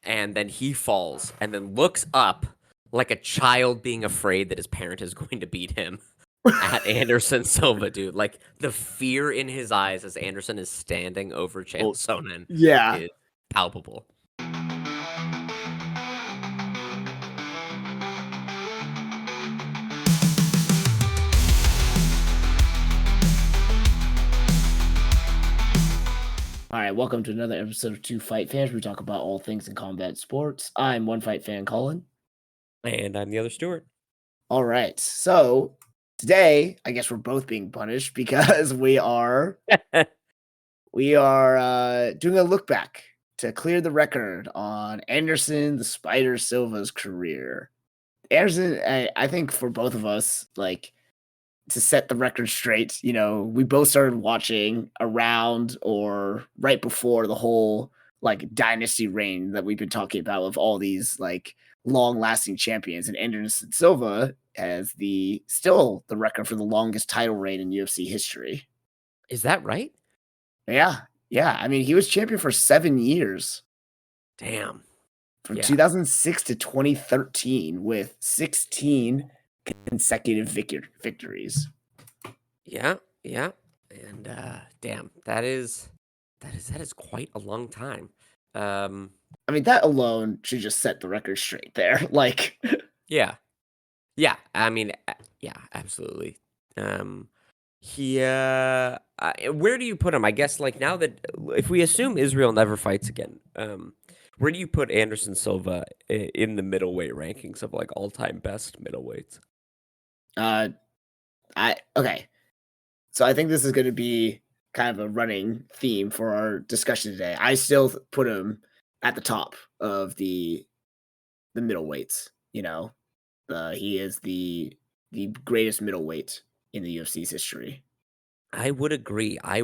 and then he falls and then looks up like a child being afraid that his parent is going to beat him at Anderson Silva, dude. Like, the fear in his eyes as Anderson is standing over Chael Oh, Sonnen yeah. is palpable. All right, welcome to another episode of Two Fight Fans. We talk about all things in combat sports. I'm one fight fan, Colin. And I'm the other Stuart. All right, so today, I guess we're both being punished because we are doing a look back to clear the record on Anderson the Spider Silva's career. Anderson, I think for both of us, like, to set the record straight, we both started watching around or right before the whole like dynasty reign that we've been talking about of all these like long lasting champions. And Anderson Silva has still the record for the longest title reign in UFC history. Is that right? Yeah. Yeah. I mean, he was champion for 7 years Damn. from Yeah. 2006 to 2013 with 16 consecutive victories. Yeah. And damn, that is quite a long time. I mean, that alone should just set the record straight there. Like, Yeah. I mean, yeah, absolutely. Where do you put him? I guess like now that if we assume Israel never fights again, where do you put Anderson Silva in the middleweight rankings of like all-time best middleweights? okay. So I think this is going to be kind of a running theme for our discussion today. I still put him at the top of the middleweights. He is the greatest middleweight in the UFC's history. I would agree. Yeah,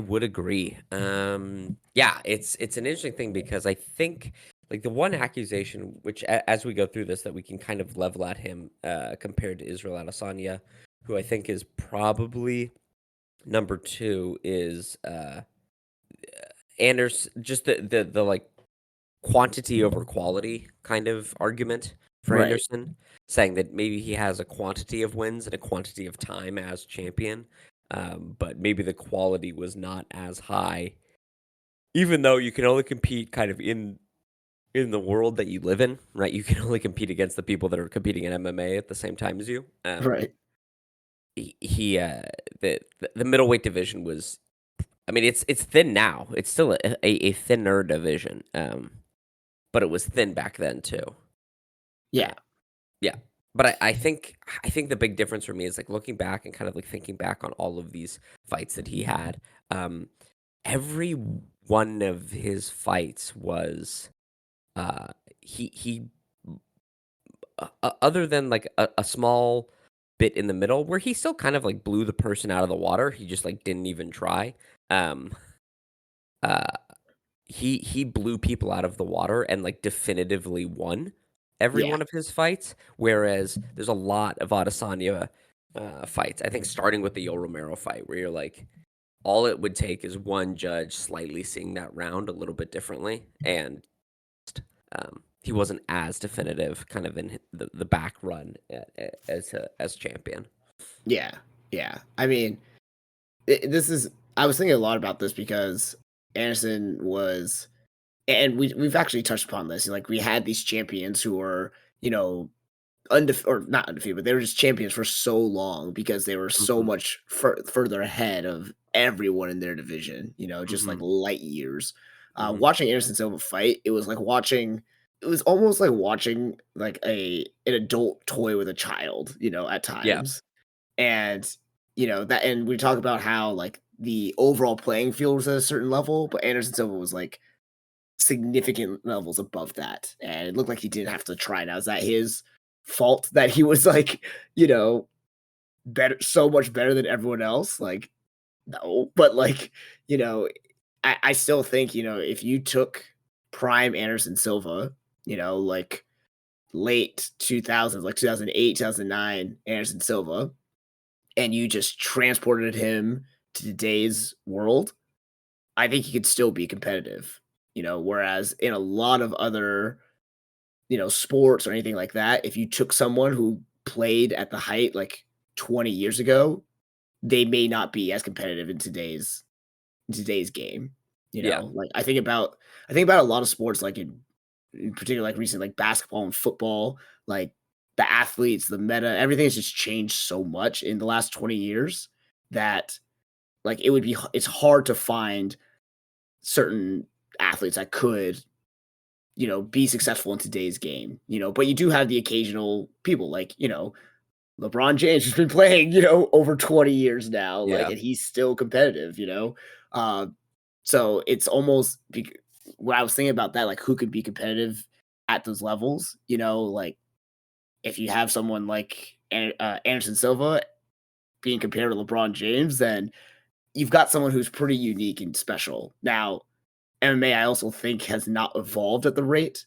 it's an interesting thing because I think like the one accusation, which as we go through this, that we can kind of level at him compared to Israel Adesanya, who I think is probably number 2, is Anderson. Just the like quantity over quality kind of argument for Right. Anderson, saying that maybe he has a quantity of wins and a quantity of time as champion. But maybe the quality was not as high, even though you can only compete kind of in the world that you live in, right? You can only compete against the people that are competing in MMA at the same time as you. Right. The middleweight division was, I mean, it's thin now. It's still a thinner division, but it was thin back then too. Yeah. Yeah. But I think the big difference for me is like looking back and kind of like thinking back on all of these fights that he had. Every one of his fights was he other than like a small bit in the middle where he still kind of like blew the person out of the water. He just like didn't even try. Um, uh, he blew people out of the water and like definitively won every Yeah. one of his fights. Whereas there's a lot of Adesanya fights. I think starting with the Yo Romero fight, where you're like, all it would take is one judge slightly seeing that round a little bit differently, and he wasn't as definitive, kind of in the back run as champion. Yeah. Yeah. I mean, I was thinking a lot about this because Anderson was, and we've actually touched upon this. Like, we had these champions who were, or not undefeated, but they were just champions for so long because they were so Mhm. much further ahead of everyone in their division. Just like Mhm. light years. Mhm. Watching Anderson Silva fight, it was like watching. It was almost like watching like an adult toy with a child. At Yeah. times. And and we talk about how like the overall playing field was at a certain level, but Anderson Silva was like significant levels above that, and it looked like he didn't have to try. Now, is that his fault that he was like, better, so much better than everyone else? Like, no, but like, you know, I still think, if you took prime Anderson Silva, like late 2000s, like 2008, 2009 Anderson Silva, and you just transported him to today's world, I think he could still be competitive. Whereas in a lot of other sports or anything like that, if you took someone who played at the height like 20 years ago, they may not be as competitive in today's game. Yeah. Like I think about a lot of sports like in particular like recent like basketball and football, like the athletes, the meta, everything has just changed so much in the last 20 years that like it's hard to find certain athletes that could be successful in today's game, but you do have the occasional people like, LeBron James has been playing, over 20 years now, like, Yeah. and he's still competitive. Uh, so it's almost when I was thinking about that, like who could be competitive at those levels, like if you have someone like Anderson Silva being compared to LeBron James, then you've got someone who's pretty unique and special. Now, MMA, I also think has not evolved at the rate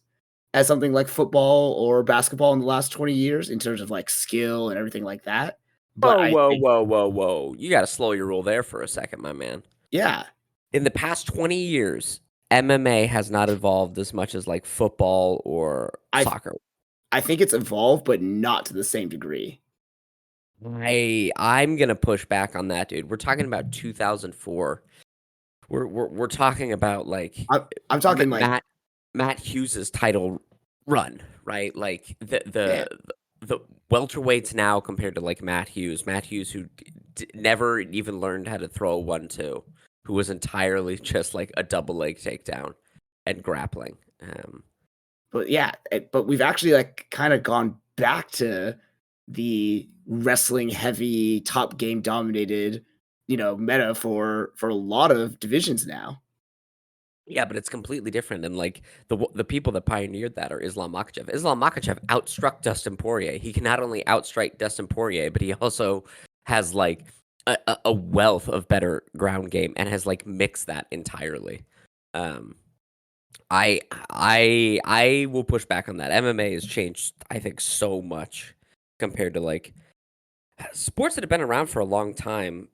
as something like football or basketball in the last 20 years in terms of like skill and everything like that. But Whoa, I whoa, think, whoa, whoa, whoa. You gotta slow your roll there for a second, my man. yeah, In the past 20 years, MMA has not evolved as much as, like, football or I soccer. I think it's evolved, but not to the same degree. I'm gonna push back on that, dude. We're talking about 2004. We're talking about, like, I'm talking like, Matt Hughes's title run, right? Like, man, the welterweights now compared to, like, Matt Hughes who never even learned how to throw a 1-2, who was entirely just, like, a double leg takedown and grappling. but yeah, but we've actually like kind of gone back to the wrestling heavy top game dominated, meta for a lot of divisions now. Yeah, but it's completely different, and, like, the people that pioneered that are Islam Makhachev. Islam Makhachev outstruck Dustin Poirier. He can not only outstrike Dustin Poirier, but he also has, like, a wealth of better ground game and has, like, mixed that entirely. Um, I will push back on that. MMA has changed, I think, so much compared to, like, sports that have been around for a long time.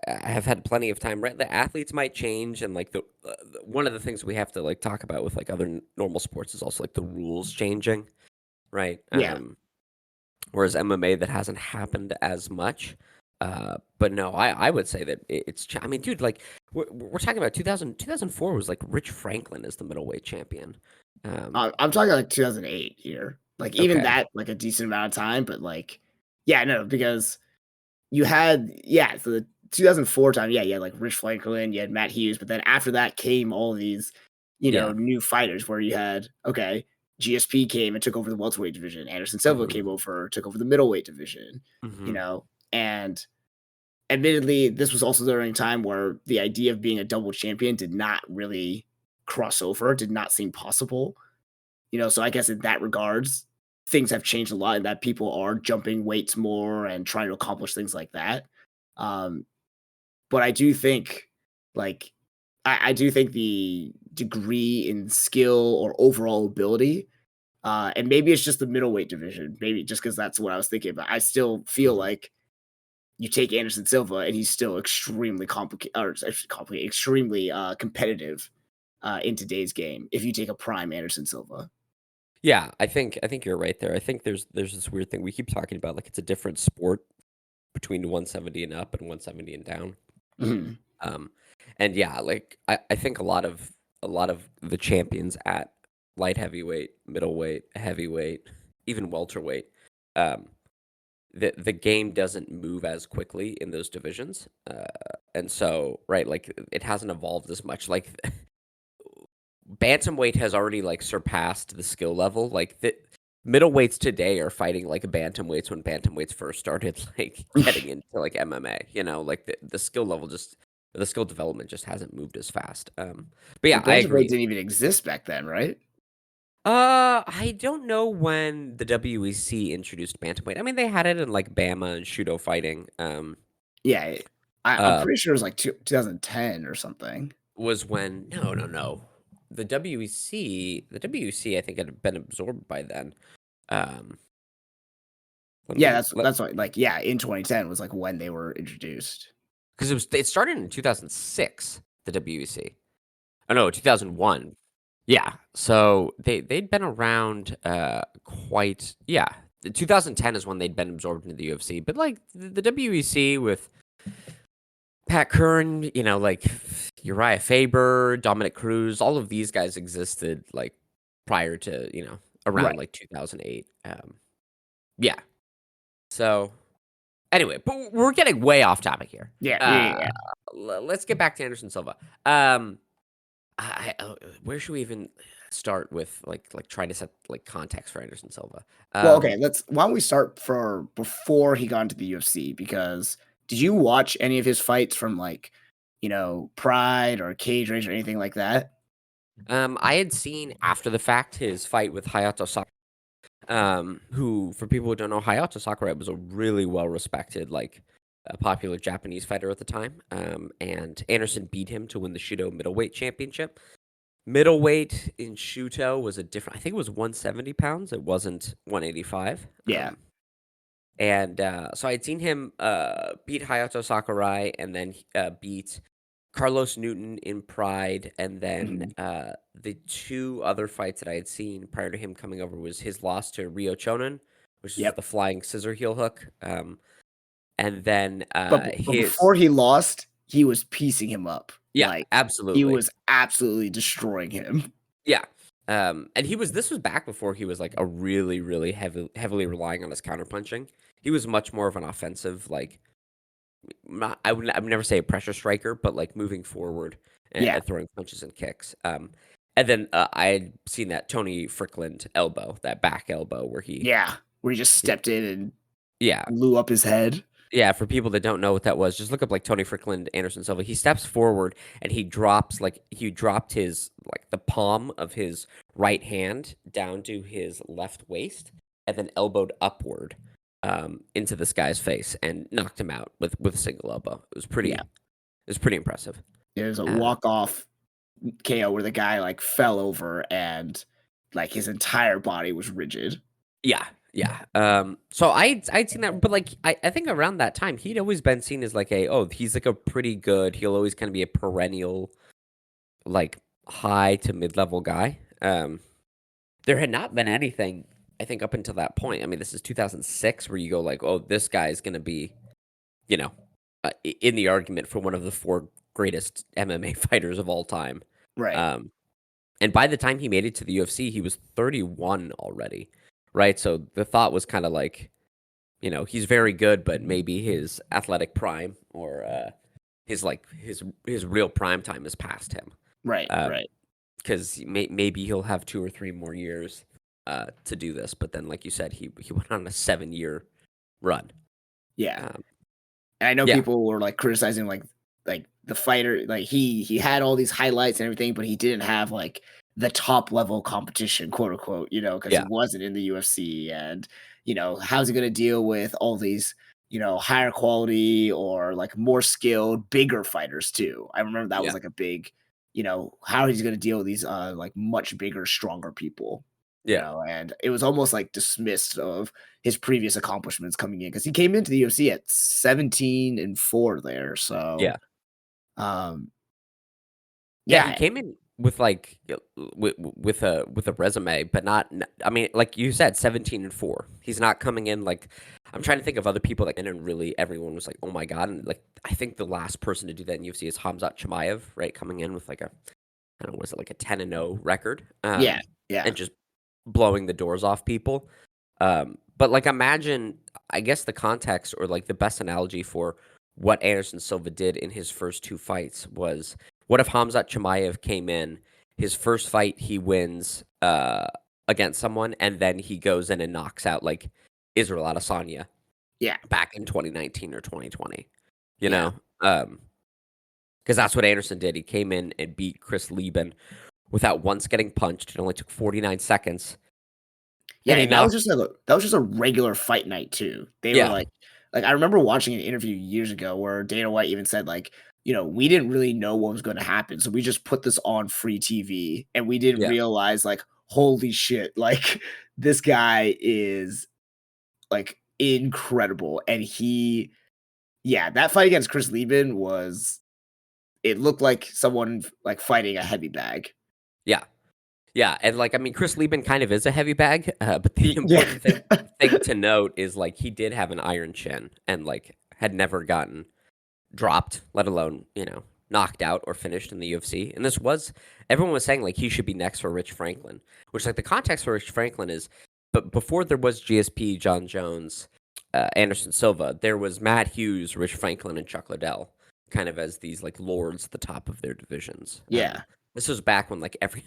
I have had plenty of time, right? The athletes might change, and like one of the things we have to like talk about with like other normal sports is also like the rules changing, right? Yeah. Whereas MMA that hasn't happened as much. But no, I would say that I mean, dude, like we're talking about 2004 was like Rich Franklin is the middleweight champion. Um, I'm talking like 2008 here. Like even okay. that, like a decent amount of time, but like, yeah, no, because so the 2004 time, yeah, you had like Rich Franklin, you had Matt Hughes, but then after that came all of these, Yeah. new fighters where you had, okay, GSP came and took over the welterweight division. Anderson Silva Hmm. came over, took over the middleweight division, you Hmm. know, and admittedly, this was also during a time where the idea of being a double champion did not really cross over, did not seem possible. So I guess in that regards, things have changed a lot and that people are jumping weights more and trying to accomplish things like that. Um, but I do think, like, I do think the degree in skill or overall ability, and maybe it's just the middleweight division, maybe just because that's what I was thinking. But I still feel Hmm. like you take Anderson Silva and he's still extremely complicated, or complicated, extremely competitive in today's game. If you take a prime Anderson Silva. Yeah, I think you're right there. I think there's this weird thing we keep talking about, like it's a different sport between 170 and up and 170 and down. Mhm. Um, and yeah, like I think a lot of the champions at light heavyweight, middleweight, heavyweight, even welterweight, um, the game doesn't move as quickly in those divisions, and so right, like it hasn't evolved as much. Like bantamweight has already, like, surpassed the skill level, like, the middleweights today are fighting like bantamweights when bantamweights first started, like, getting into, like, MMA, like, the skill level just the skill development just hasn't moved as fast, but Well, yeah, I bantamweight agree. didn't even exist back then, right? I don't know when the WEC introduced bantamweight. I mean, they had it in, like, Bama and Shudo fighting, Yeah, I'm uh, pretty sure it was like 2010 or something. was when no, no, no. The WEC, I think had been absorbed by then. Um, let Yeah, me that's let that's what like yeah, in 2010 was like when they were introduced. because it started in 2006, the WEC. Oh, no, 2001. Yeah. So they'd been around quite yeah. 2010 is when they'd been absorbed into the UFC. But like the WEC with Pat Curran, like Uriah Faber, Dominic Cruz, all of these guys existed like prior to, around Right. like 2008. Yeah. So anyway, but we're getting way off topic here. Yeah, yeah, yeah, Uh yeah. let's get back to Anderson Silva. Um where should we even start with trying to set like context for Anderson Silva? Well, okay, Um why don't we start for before he got into the UFC? Because did you watch any of his fights from like, Pride or Cage Rage or anything like that? I had seen after the fact his fight with Hayato Sakurai, who for people who don't know, Hayato Sakurai was a really well respected like a popular Japanese fighter at the time. And Anderson beat him to win the Shudo middleweight championship. Middleweight in Shuto was a different. I think it was 170 pounds. It wasn't 185. Yeah. And so I'd seen him beat Hayato Sakurai and then beat Carlos Newton in Pride. And then Mhm. the two other fights that I had seen prior to him coming over was his loss to Ryo Chonan, which is Yep. the flying scissor heel hook. And then But his, before he lost, he was piecing him up. yeah, Like, he absolutely. was absolutely destroying him. Yeah. And this was back before he was like a really, really heavily relying on his counterpunching. He was much more of an offensive, like not, I would never say a pressure striker, but like moving forward Yeah, and throwing punches and kicks. And then I had seen that Tony Frickland elbow, that back elbow where yeah, where he just he stepped in and yeah, blew up his head. yeah, for people that don't know what that was, just look up like Tony Frickland, Anderson Silva. He steps forward and he dropped his like the palm of his right hand down to his left waist and then elbowed upward into this guy's face and knocked him out with a single elbow. Yeah, It was pretty impressive. it was a Uh, walk-off KO where the guy, like, fell over and, like, his entire body was rigid. yeah, yeah. So I'd seen that, but like I think around that time he'd always been seen as like he's like a pretty good. He'll always kind of be a perennial like high to mid-level guy. There had not been anything, I think, up until that point. I mean, this is 2006, where you go like, "Oh, this guy is going to be, you know, in the argument for one of the four greatest MMA fighters of all time." Right, Um, and by the time he made it to the UFC, he was 31 already, right? So the thought was kind of like, he's very good, but maybe his athletic prime or his real prime time has passed him. right, Um, right. because maybe he'll have 2 or 3 more years, to do this, but then, like you said, he went on a 7-year run. Yeah. Um, And I know yeah, people were, like, criticizing, like, the fighter like, he had all these highlights and everything, but he didn't have, like, the top level competition, quote, unquote, because he yeah, wasn't in the UFC and, how's he gonna deal with all these, higher quality or, like, more skilled, bigger fighters too. I remember that was, yeah, like, a big, how he's gonna deal with these, like, much bigger, stronger people, yeah, and it was almost, like, dismissed of his previous accomplishments coming in because he came into the UFC at 17-4 there. So, yeah. um, Yeah, he yeah, came in with, like, with a resume, but not n I mean, like you said, 17-4. He's not coming in like I'm trying to think of other people that and really everyone was like, "Oh my god," and, like, I think the last person to do that in UFC is Khamzat Chimaev, right? Coming in with, like, I don't know, was it like a 10-0 record? yeah, yeah, And just blowing the doors off people. But like imagine, I guess the context or like the best analogy for what Anderson Silva did in his first two fights was what if Hamzat Chimaev came in, his first fight he wins against someone, and then he goes in and knocks out like Israel Adesanya yeah, back in 2019 or 2020. You yeah. know? Because that's what Anderson did. He came in and beat Chris Lieben without once getting punched. It only took 49 seconds. Yeah, And he and that was knocked just a regular fight night too. They were yeah, like I remember watching an interview years ago where Dana White even said like, we didn't really know what was going to happen, so we just put this on free TV, and we didn't yeah, realize like, holy shit, like this guy is like incredible, and yeah, that fight against Chris Lieben it looked like someone like fighting a heavy bag. yeah. Yeah, and, like, I mean, Chris Lieben kind of is a heavy bag, but the Yeah. important thing to note is, like, he did have an iron chin and, like, had never gotten dropped, let alone, knocked out or finished in the UFC. And this was everyone was saying, like, he should be next for Rich Franklin, which, like, the context for Rich Franklin is but before there was GSP, John Jones, Anderson Silva, there was Matt Hughes, Rich Franklin, and Chuck Liddell kind of as these, like, lords at the top of their divisions. Yeah. This was back when, like, every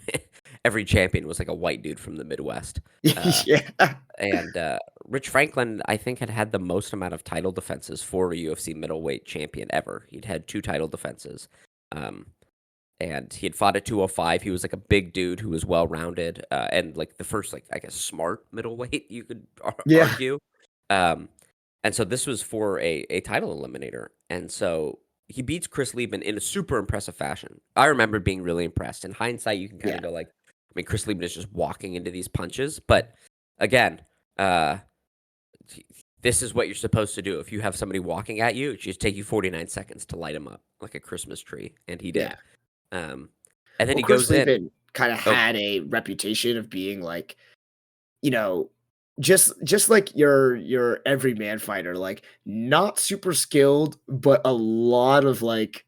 every champion was, like, a white dude from the Midwest. Uh, Yeah. and, Rich Franklin, I think, had the most amount of title defenses for a UFC middleweight champion ever. He'd had 2 title defenses, um, and he had fought at 205. He was, like, a big dude who was well-rounded, and, like, the first, like, I guess, smart middleweight, you could Yeah. argue. Um, and so this was for a title eliminator, and so he beats Chris Lieben in a super impressive fashion. I remember being really impressed. In hindsight, you can kinda Yeah. go like, I mean, Chris Lieben is just walking into these punches, but again, uh, this is what you're supposed to do. If you have somebody walking at you, it should take you 49 seconds to light him up like a Christmas tree, and he Yeah. did. And then Well, he Chris goes in. Lieben kinda Oh, had a reputation of being, like, you know, just like your everyman fighter, like, not super skilled, but a lot of, like,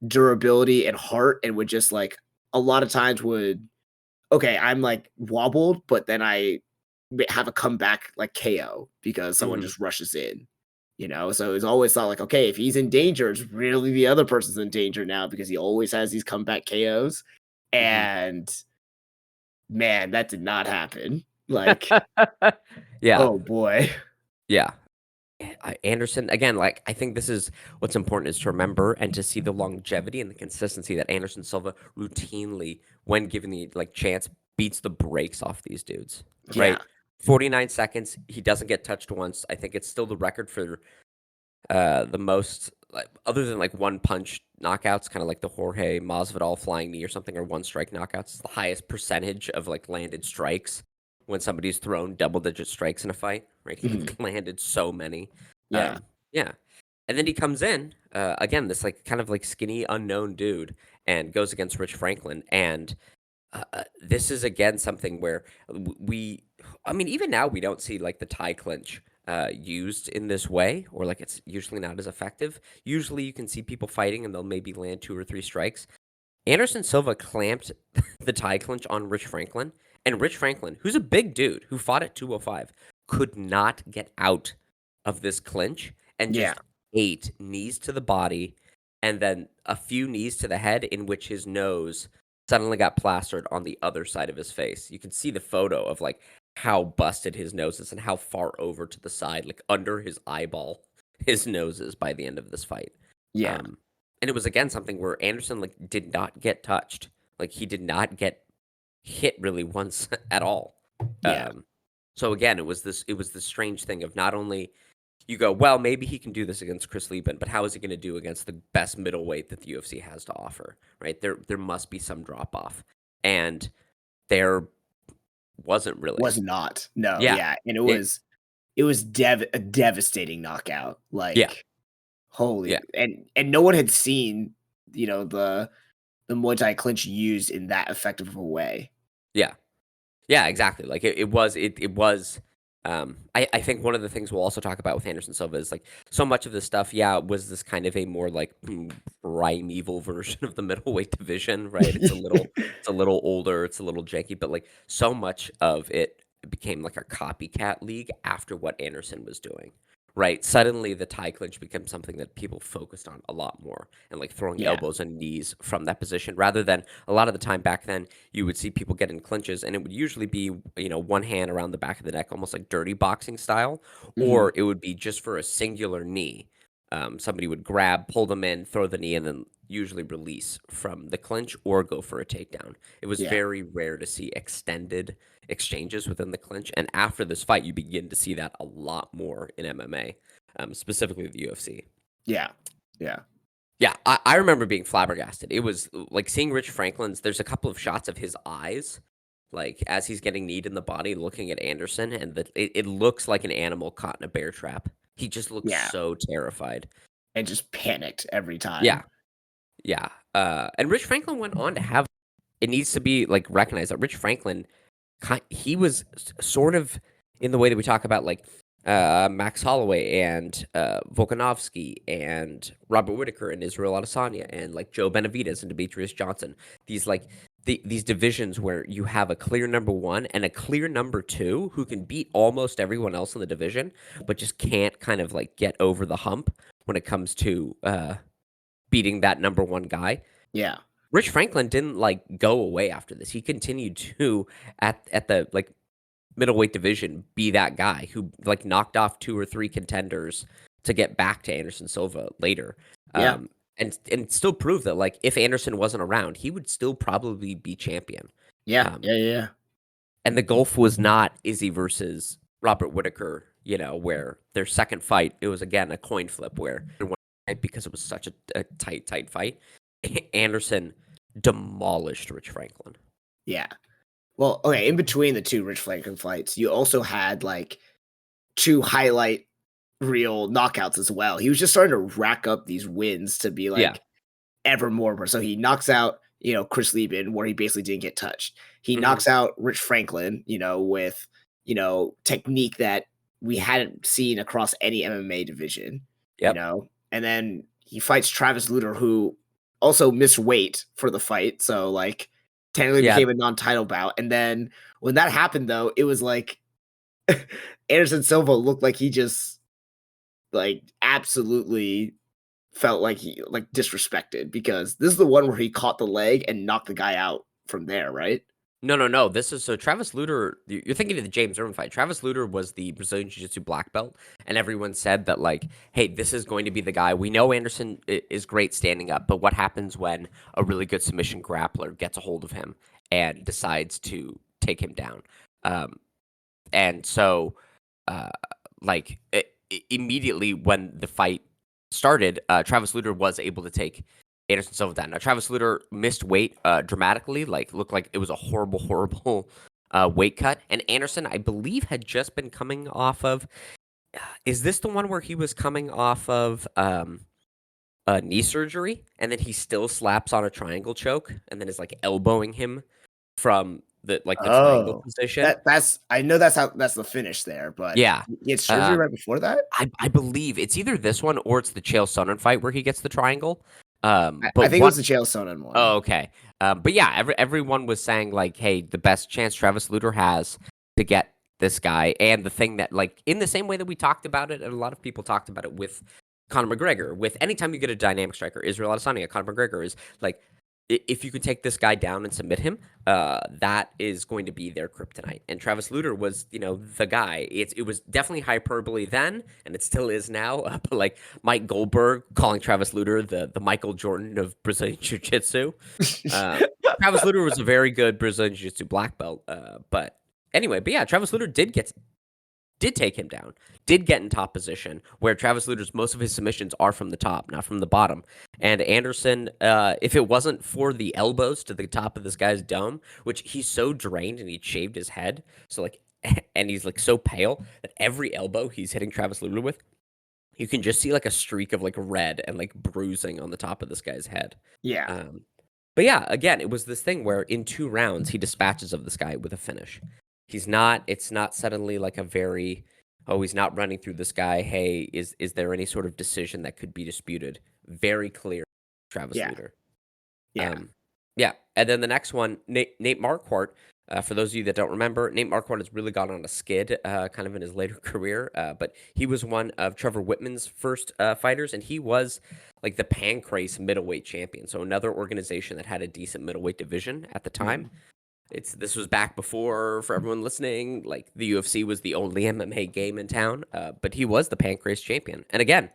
durability and heart, and would just, like, a lot of times would okay, I'm, like, wobbled, but then I have a comeback, like, KO because someone mhm, just rushes in, you know? So it's always thought like, okay, if he's in danger, it's really the other person's in danger now because he always has these comeback KOs. mhm. And man, that did not happen. Like, Yeah, oh boy. yeah. Anderson again, like, I think this is what's important is to remember and to see the longevity and the consistency that Anderson Silva routinely, when given the, like, chance, beats the brakes off these dudes, Yeah. right? 49 seconds, he doesn't get touched once. I think it's still the record for, the most, like, other than, like, one punch knockouts, kinda like the Jorge Masvidal flying knee or something, or one strike knockouts. It's the highest percentage of, like, landed strikes when somebody's thrown double-digit strikes in a fight, right? He Mhm. landed so many. Yeah. Yeah. And then he comes in, again, this, like, kind of, like, skinny, unknown dude, and goes against Rich Franklin, and this is again something where we, I mean, even now we don't see like the tie clinch used in this way, or like it's usually not as effective. Usually you can see people fighting and they'll maybe land 2 or 3 strikes. Anderson Silva clamped the tie clinch on Rich Franklin, and Rich Franklin, who's a big dude who fought at 205, could not get out of this clinch and Yeah. just ate knees to the body and then a few knees to the head, in which his nose suddenly got plastered on the other side of his face. You can see the photo of like how busted his nose is and how far over to the side, like under his eyeball, his nose is by the end of this fight. Yeah. Um, and it was again something where Anderson like did not get touched. Like he did not get hit really once at all. Yeah. So again, it was this strange thing of not only you go, well, maybe he can do this against Chris Lieben, but how is he going to do against the best middleweight that the UFC has to offer? Right? There must be some drop off. And there wasn't Was really. not. No, Yeah. yeah. And It it was a devastating knockout. yeah. Like, holy Yeah. and no one had seen, the Muay Thai clinch used in that effective of a way. Yeah. Yeah, exactly. Like it was I think one of the things we'll also talk about with Anderson Silva is like so much of this stuff, yeah, was this kind of a more like primeval version of the middleweight division, right? It's a little older, it's a little janky, but like so much of it became like a copycat league after what Anderson was doing. Right. Suddenly the tie clinch became something that people focused on a lot more and like throwing Yeah. elbows and knees from that position rather than a lot of the time back then you would see people get in clinches and it would usually be, one hand around the back of the neck, almost like dirty boxing style, Mhm. or it would be just for a singular knee. Somebody would grab, pull them in, throw the knee, and then usually release from the clinch or go for a takedown. It was Yeah. very rare to see extended exchanges within the clinch. And after this fight, you begin to see that a lot more in MMA, specifically the UFC. Yeah. Yeah. Yeah, I remember being flabbergasted. It was like seeing Rich Franklin's. There's a couple of shots of his eyes, like as he's getting kneed in the body, looking at Anderson, and it looks like an animal caught in a bear trap. He just looks Yeah. so terrified. And just panicked every Yeah, time. yeah. And Rich Franklin went on to have it needs to be like recognized that Rich Franklin, he was sort of in the way that we talk about like Max Holloway and Volkanovski and Robert Whitaker and Israel Adesanya and like Joe Benavidez and Demetrius Johnson. These like these divisions where you have a clear number one and a clear number two who can beat almost everyone else in the division, but just can't kind of like get over the hump when it comes to beating that number one guy. Yeah. Rich Franklin didn't like go away after this. He continued to at the like middleweight division be that guy who like knocked off two or three contenders to get back to Anderson Silva later. Yeah. And still prove that like if Anderson wasn't around, he would still probably be champion. Yeah. Um, Yeah. Yeah. and the gulf was not Izzy versus Robert Whitaker, where their second fight, it was again a coin flip where because it was such a tight fight, Anderson demolished Rich Franklin. Yeah. Well, okay, in between the two Rich Franklin fights, you also had like two highlight reel knockouts as well. He was just starting to rack up these wins to be Yeah. like ever more. So he knocks out, Chris Lieben, where he basically didn't get touched. He Hmm. knocks out Rich Franklin, with, technique that we hadn't seen across any MMA division, Yep. and then he fights Travis Lutter, who also missed weight for the fight. So like technically Yeah. became a non-title bout. And then when that happened though, it was like Anderson Silva looked like he just like absolutely felt like he like disrespected because this is the one where he caught the leg and knocked the guy out from there, right? No. This is so Travis Lutter. You're thinking of the James Irwin fight. Travis Lutter was the Brazilian Jiu-Jitsu black belt, and everyone said that like, hey, this is going to be the guy. We know Anderson is great standing up, but what happens when a really good submission grappler gets a hold of him and decides to take him down? Um, and so, uh, like immediately when the fight started, Travis Lutter was able to take Anderson Silva down. Now, Travis Lutter missed weight dramatically, like looked like it was a horrible weight cut. And Anderson, I believe, had just been coming off of. Is this the one where he was coming off of a knee surgery, and then he still slaps on a triangle choke, and then is like elbowing him from the triangle Oh, position? that's I know that's the finish there, but Yeah. he had surgery Uh, right before that? I believe it's either this one or it's the Chael Sonnen fight where he gets the triangle. I But think it one was the Chael Sonnen one. Oh, okay. But yeah, everyone was saying like, hey, the best chance Travis Lutter has to get this guy, and the thing that like in the same way that we talked about it, and a lot of people talked about it with Conor McGregor, with anytime you get a dynamic striker, Israel Adesanya, Conor McGregor is like, if you can take this guy down and submit him, that is going to be their kryptonite. And Travis Lutter was, the guy. It was definitely hyperbole then, and it still is now. But like Mike Goldberg calling Travis Lutter the Michael Jordan of Brazilian Jiu Jitsu. Uh, Travis Lutter was a very good Brazilian Jiu Jitsu black belt. But anyway, but yeah, Travis Lutter did take him down, did get in top position, where Travis Lutter's most of his submissions are from the top, not from the bottom. And Anderson, if it wasn't for the elbows to the top of this guy's dome, which he's so drained and he shaved his head, so like, and he's like so pale that every elbow he's hitting Travis Lutter with, you can just see like a streak of like red and like bruising on the top of this guy's head. Yeah. Um, but yeah, again, it was this thing where in 2 rounds he dispatches of this guy with a finish. It's not suddenly like a very, oh, he's not running through this guy. Hey, is there any sort of decision that could be disputed? Very clear, Travis Yeah. Lutter. Yeah. Yeah, and then the next one, Nate Marquardt. For those of you that don't remember, Nate Marquardt has really gone on a skid, kind of in his later career. But he was one of Trevor Whitman's first fighters, and he was like the Pancrase middleweight champion. So another organization that had a decent middleweight division at the time. Mhm. This was back before, for everyone listening, like the UFC was the only MMA game in town. But he was the Pancrase champion, and again,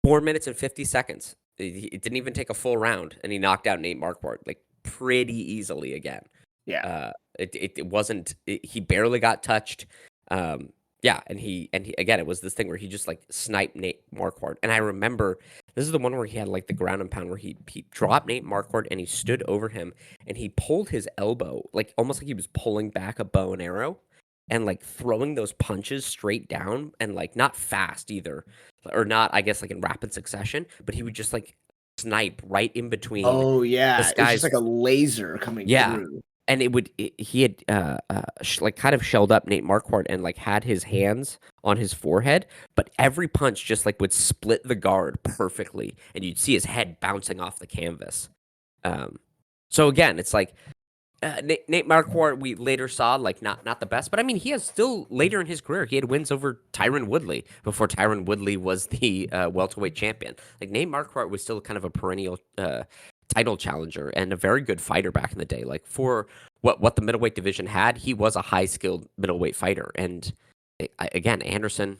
4 minutes and 50 seconds. It didn't even take a full round, and he knocked out Nate Marquardt like pretty easily again. Yeah. It wasn't. He barely got touched. Yeah, and he again, it was this thing where he just like sniped Nate Marquardt, and I remember this is the one where he had like the ground and pound where he dropped Nate Marquardt and he stood over him and he pulled his elbow like almost like he was pulling back a bow and arrow, and like throwing those punches straight down and like not fast either, or not I guess like in rapid succession, but he would just like snipe right in between Oh, yeah. this It's just guy's like a laser coming yeah, through. and he had, like, kind of shelled up Nate Marquardt and, like, had his hands on his forehead, but every punch just, like, would split the guard perfectly, and you'd see his head bouncing off the canvas. Um, so again, it's like, Nate Marquardt, we later saw, like, not the best, but I mean, he has still later in his career, he had wins over Tyron Woodley before Tyron Woodley was the welterweight champion. Like Nate Marquardt was still kind of a perennial title challenger and a very good fighter back in the day. Like for what the middleweight division had, he was a high skilled middleweight fighter. And again, Anderson.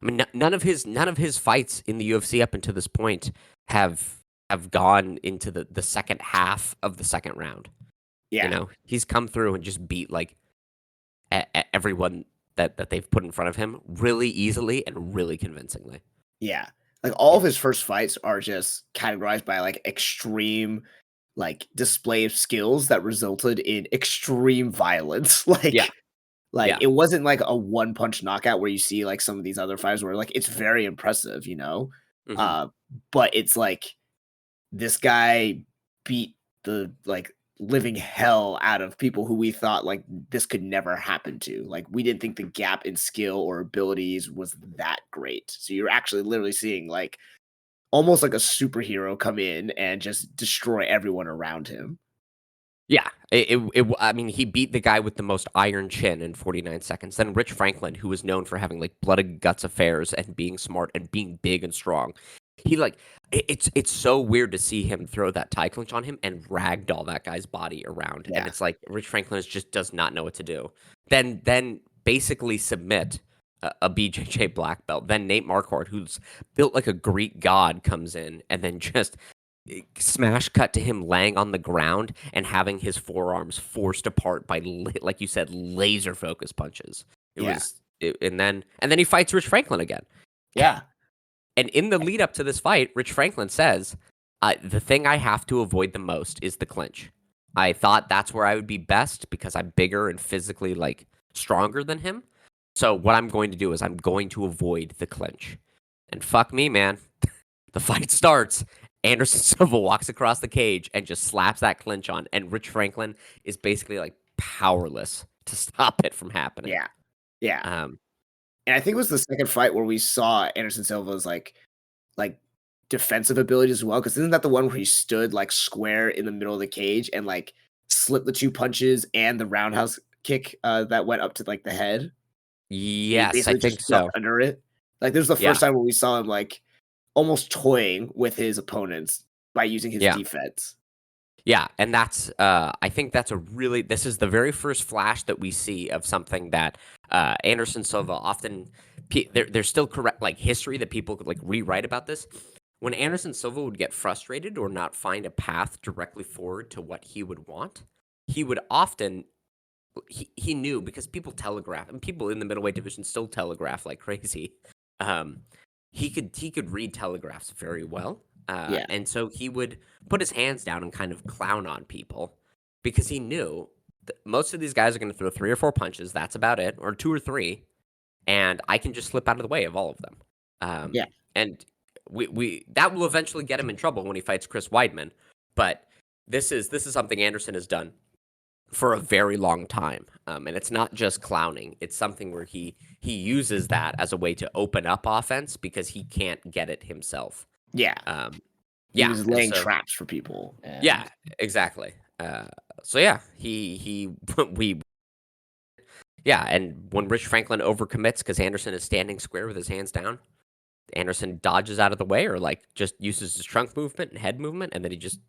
I mean, none of his fights in the UFC up until this point have gone into the second half of the second round. You Yeah. know, he's come through and just beat like everyone that they've put in front of him really easily and really convincingly. Yeah. Like, all Yeah, of his first fights are just categorized by, like, extreme, like, display of skills that resulted in extreme violence. yeah, Like, yeah. it wasn't like a one-punch knockout where you see, like, some of these other fighters where, like, it's very impressive, you know? Hmm. Uh, but it's like this guy beat the, like, living hell out of people who we thought, like, this could never happen to. Like, we didn't think the gap in skill or abilities was that great. So you're actually literally seeing, like, almost like a superhero come in and just destroy everyone around him. Yeah, I mean, he beat the guy with the most iron chin in 49 seconds. Then Rich Franklin, who was known for having like blood and guts affairs and being smart and being big and strong, he like it's so weird to see him throw that tie clinch on him and ragdoll that guy's body around, and Yeah. it's like Rich Franklin just does not know what to do. Then basically submit a BJJ black belt. Then Nate Marquardt, who's built like a Greek god, comes in and then just smash cut to him laying on the ground and having his forearms forced apart by like you said laser focus punches. It Yeah. was and then he fights Rich Franklin again. Yeah. And in the lead up to this fight, Rich Franklin says, the thing I have to avoid the most is the clinch. I thought that's where I would be best because I'm bigger and physically like stronger than him. So what I'm going to do is I'm going to avoid the clinch. And fuck me, man. The fight starts. Anderson Silva walks across the cage and just slaps that clinch on. And Rich Franklin is basically like powerless to stop it from happening. Yeah. Yeah. Um, And I think it was the second fight where we saw Anderson Silva's like defensive abilities as well. Because isn't that the one where he stood like square in the middle of the cage and like slipped the two punches and the roundhouse kick that went up to like the head? And he yes, I basically think just ducked so. under it. Like this was the Yeah, first time where we saw him like almost toying with his opponents by using his yeah. defense. Yeah, and that's I think that's a really this is the very first flash that we see of something that Anderson Silva often there's still correct like history that people could like rewrite about this. When Anderson Silva would get frustrated or not find a path directly forward to what he would want, he would often he knew because people telegraph and people in the middleweight division still telegraph like crazy. Um, he could read telegraphs very well, Yeah. and so he would put his hands down and kind of clown on people because he knew that most of these guys are going to throw 3 or 4 punches. That's about it, or 2 or 3, and I can just slip out of the way of all of them. Yeah. And we that will eventually get him in trouble when he fights Chris Weidman. But this is something Anderson has done for a very long time, and it's not just clowning. It's something where he uses that as a way to open up offense because he can't get it himself. Yeah. Um, He yeah, was and laying so traps for people. yeah, And exactly. So yeah, he we yeah, and when Rich Franklin overcommits because Anderson is standing square with his hands down, Anderson dodges out of the way or like just uses his trunk movement and head movement, and then he just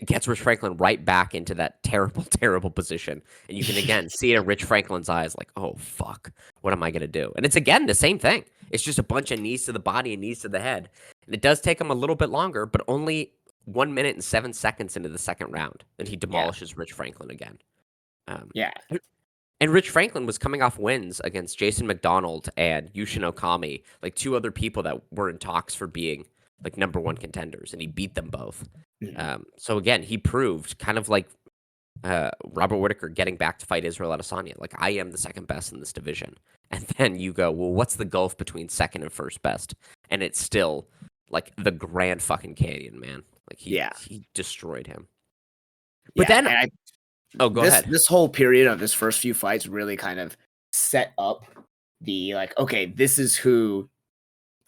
gets Rich Franklin right back into that terrible, terrible position. And you can again see it in Rich Franklin's eyes, like, oh fuck, what am I gonna do? And it's again the same thing. It's just a bunch of knees to the body and knees to the head, and it does take him a little bit longer, but only 1 minute and 7 seconds into the second round, and he yeah. demolishes Rich Franklin again. Um, Yeah. and Rich Franklin was coming off wins against Jason McDonald and Yushin Okami, like 2 other people that were in talks for being like #1 contenders, and he beat them both. Mhm. So again, he proved kind of like Robert Whitaker getting back to fight Israel Adesanya. Like I am the second best in this division, and then you go, well, what's the gulf between second and first best? And it's still like the Grand fucking Canyon, man. Like Yeah. he destroyed him. But Yeah, then, and I oh, go this ahead. this whole period of his first few fights really kind of set up the like, okay, this is who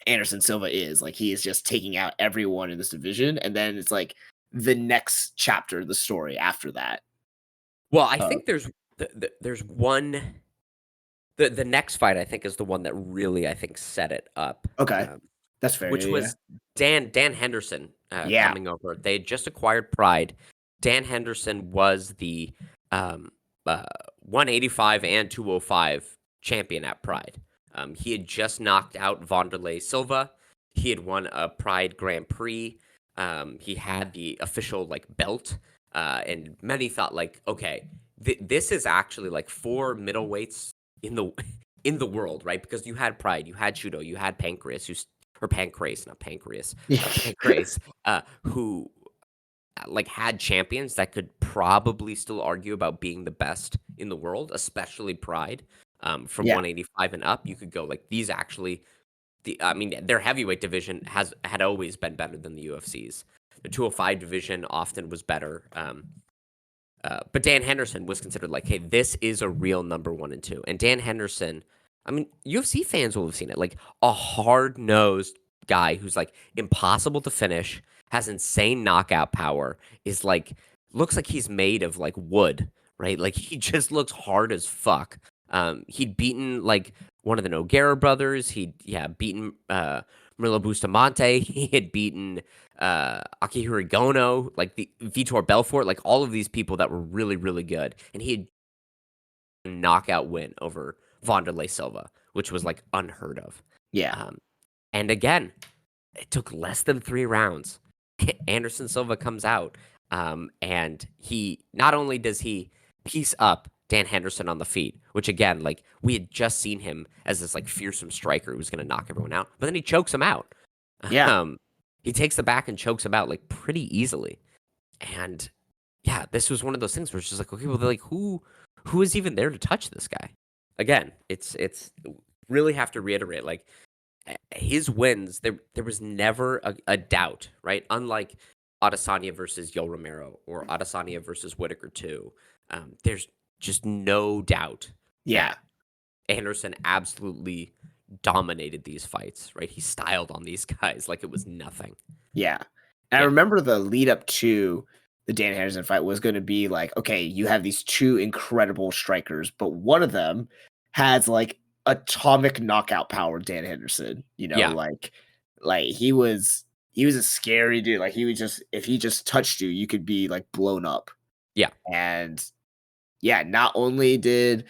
Anderson Silva is. Like he is just taking out everyone in this division, and then it's like the next chapter of the story after that. Well, I Uh, think there's one. The next fight I think is the one that really I think set it up, okay, that's fair. which Yeah, was Dan Henderson yeah, coming over. They had just acquired Pride. Dan Henderson was the um, uh, 185 and 205 champion at Pride. He had just knocked out Wanderlei Silva. He had won a Pride Grand Prix. He had the official like belt, and many thought like, okay, this is actually like four middleweights in the in the world, right? Because you had Pride, you had Shudo, you had Pancreas, or Pancrase, not Pancreas, yeah, Pancrase, who like had champions that could probably still argue about being the best in the world, especially Pride. From yeah, 185 and up, you could go like these actually. I mean, their heavyweight division had always been better than the UFC's. The 205 division often was better. But Dan Henderson was considered like, hey, this is a real number one and two. And Dan Henderson, I mean, UFC fans will have seen it. Like a hard nosed guy who's like impossible to finish, has insane knockout power, is like, looks like he's made of like wood, right? Like he just looks hard as fuck. He'd beaten like one of the Nogueira brothers. He'd, yeah, beaten Murilo Bustamante. He had beaten Akihiro Gono, like the Vitor Belfort, like all of these people that were really, really good. And he had a knockout win over Wanderlei Silva, which was like unheard of. yeah, Um, and again, it took less than 3 rounds. Anderson Silva comes out, and he not only does he piece up Dan Henderson on the feet, which again, like we had just seen him as this like fearsome striker who was going to knock everyone out, but then he chokes him out. yeah, Um, he takes the back and chokes him out like pretty easily. And yeah, this was one of those things where it's just like, okay, well, they're like, who is even there to touch this guy? Again, it's really have to reiterate like his wins. There was never a doubt, right? Unlike Adesanya versus Yo Romero or Adesanya versus Whitaker too. There's just no doubt yeah. that Anderson absolutely dominated these fights, right? He styled on these guys like it was nothing. Yeah. And I Yeah, remember the lead up to the Dan Henderson fight was going to be like, okay, you have these two incredible strikers, but one of them has like atomic knockout power, Dan Henderson, yeah, like he was a scary dude. Like he would just if he just touched you, you could be like blown up. yeah, And yeah, not only did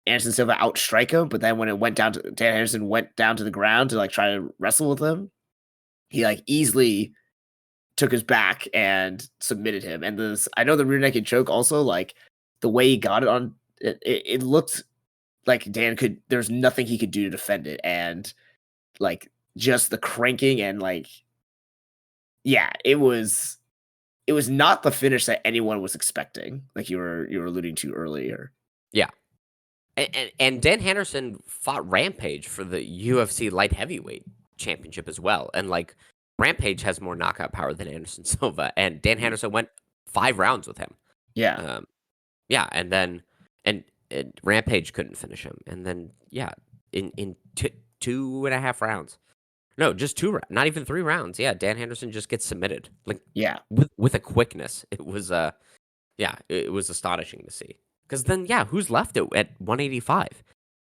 Anderson Silva outstrike him, but then when it went down to Dan Henderson went down to the ground to like try to wrestle with him, he like easily took his back and submitted him. And this, I know the rear naked choke also, like the way he got it on, it looked like Dan could. There's nothing he could do to defend it, and like just the cranking and like, yeah, it was not the finish that anyone was expecting. Like you were alluding to earlier. yeah. And Dan Henderson fought Rampage for the UFC light heavyweight championship as well. And like Rampage has more knockout power than Anderson Silva, and Dan Mm, Henderson went 5 rounds with him. yeah, Um, yeah, and then and Rampage couldn't finish him, and then yeah, in 2.5 rounds. No, just not even 3 rounds. Yeah, Dan Henderson just gets submitted like yeah, with a quickness. It was yeah, it was astonishing to see. Because then, yeah, who's left at 185,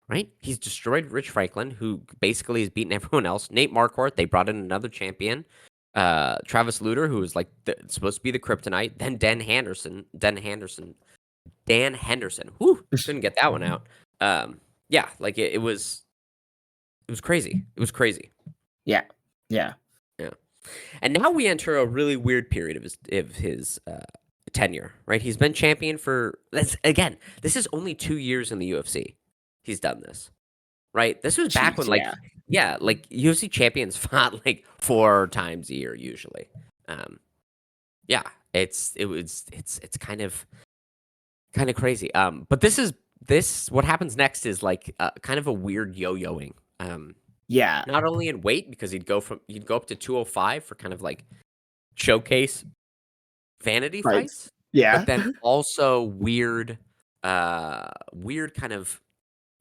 right? He's destroyed Rich Franklin, who basically has beaten everyone else. Nate Marquardt, they brought in another champion. Travis Luter, who was like supposed to be the kryptonite. Then Dan Henderson. Whew, couldn't get that one out. Yeah, like it was crazy. It was crazy. yeah, yeah, Yeah. And now we enter a really weird period of his tenure, right? He's been champion for this is only 2 years in the UFC. He's done this, right? This was back jeez, when yeah, yeah, like UFC champions fought like 4 times a year usually. Um, yeah, it's kind of crazy. But this what happens next is like kind of a weird yo-yoing. Yeah. Not only in weight because he'd go up to 205 for kind of like showcase vanity Right. fights, but Yeah. then also weird kind of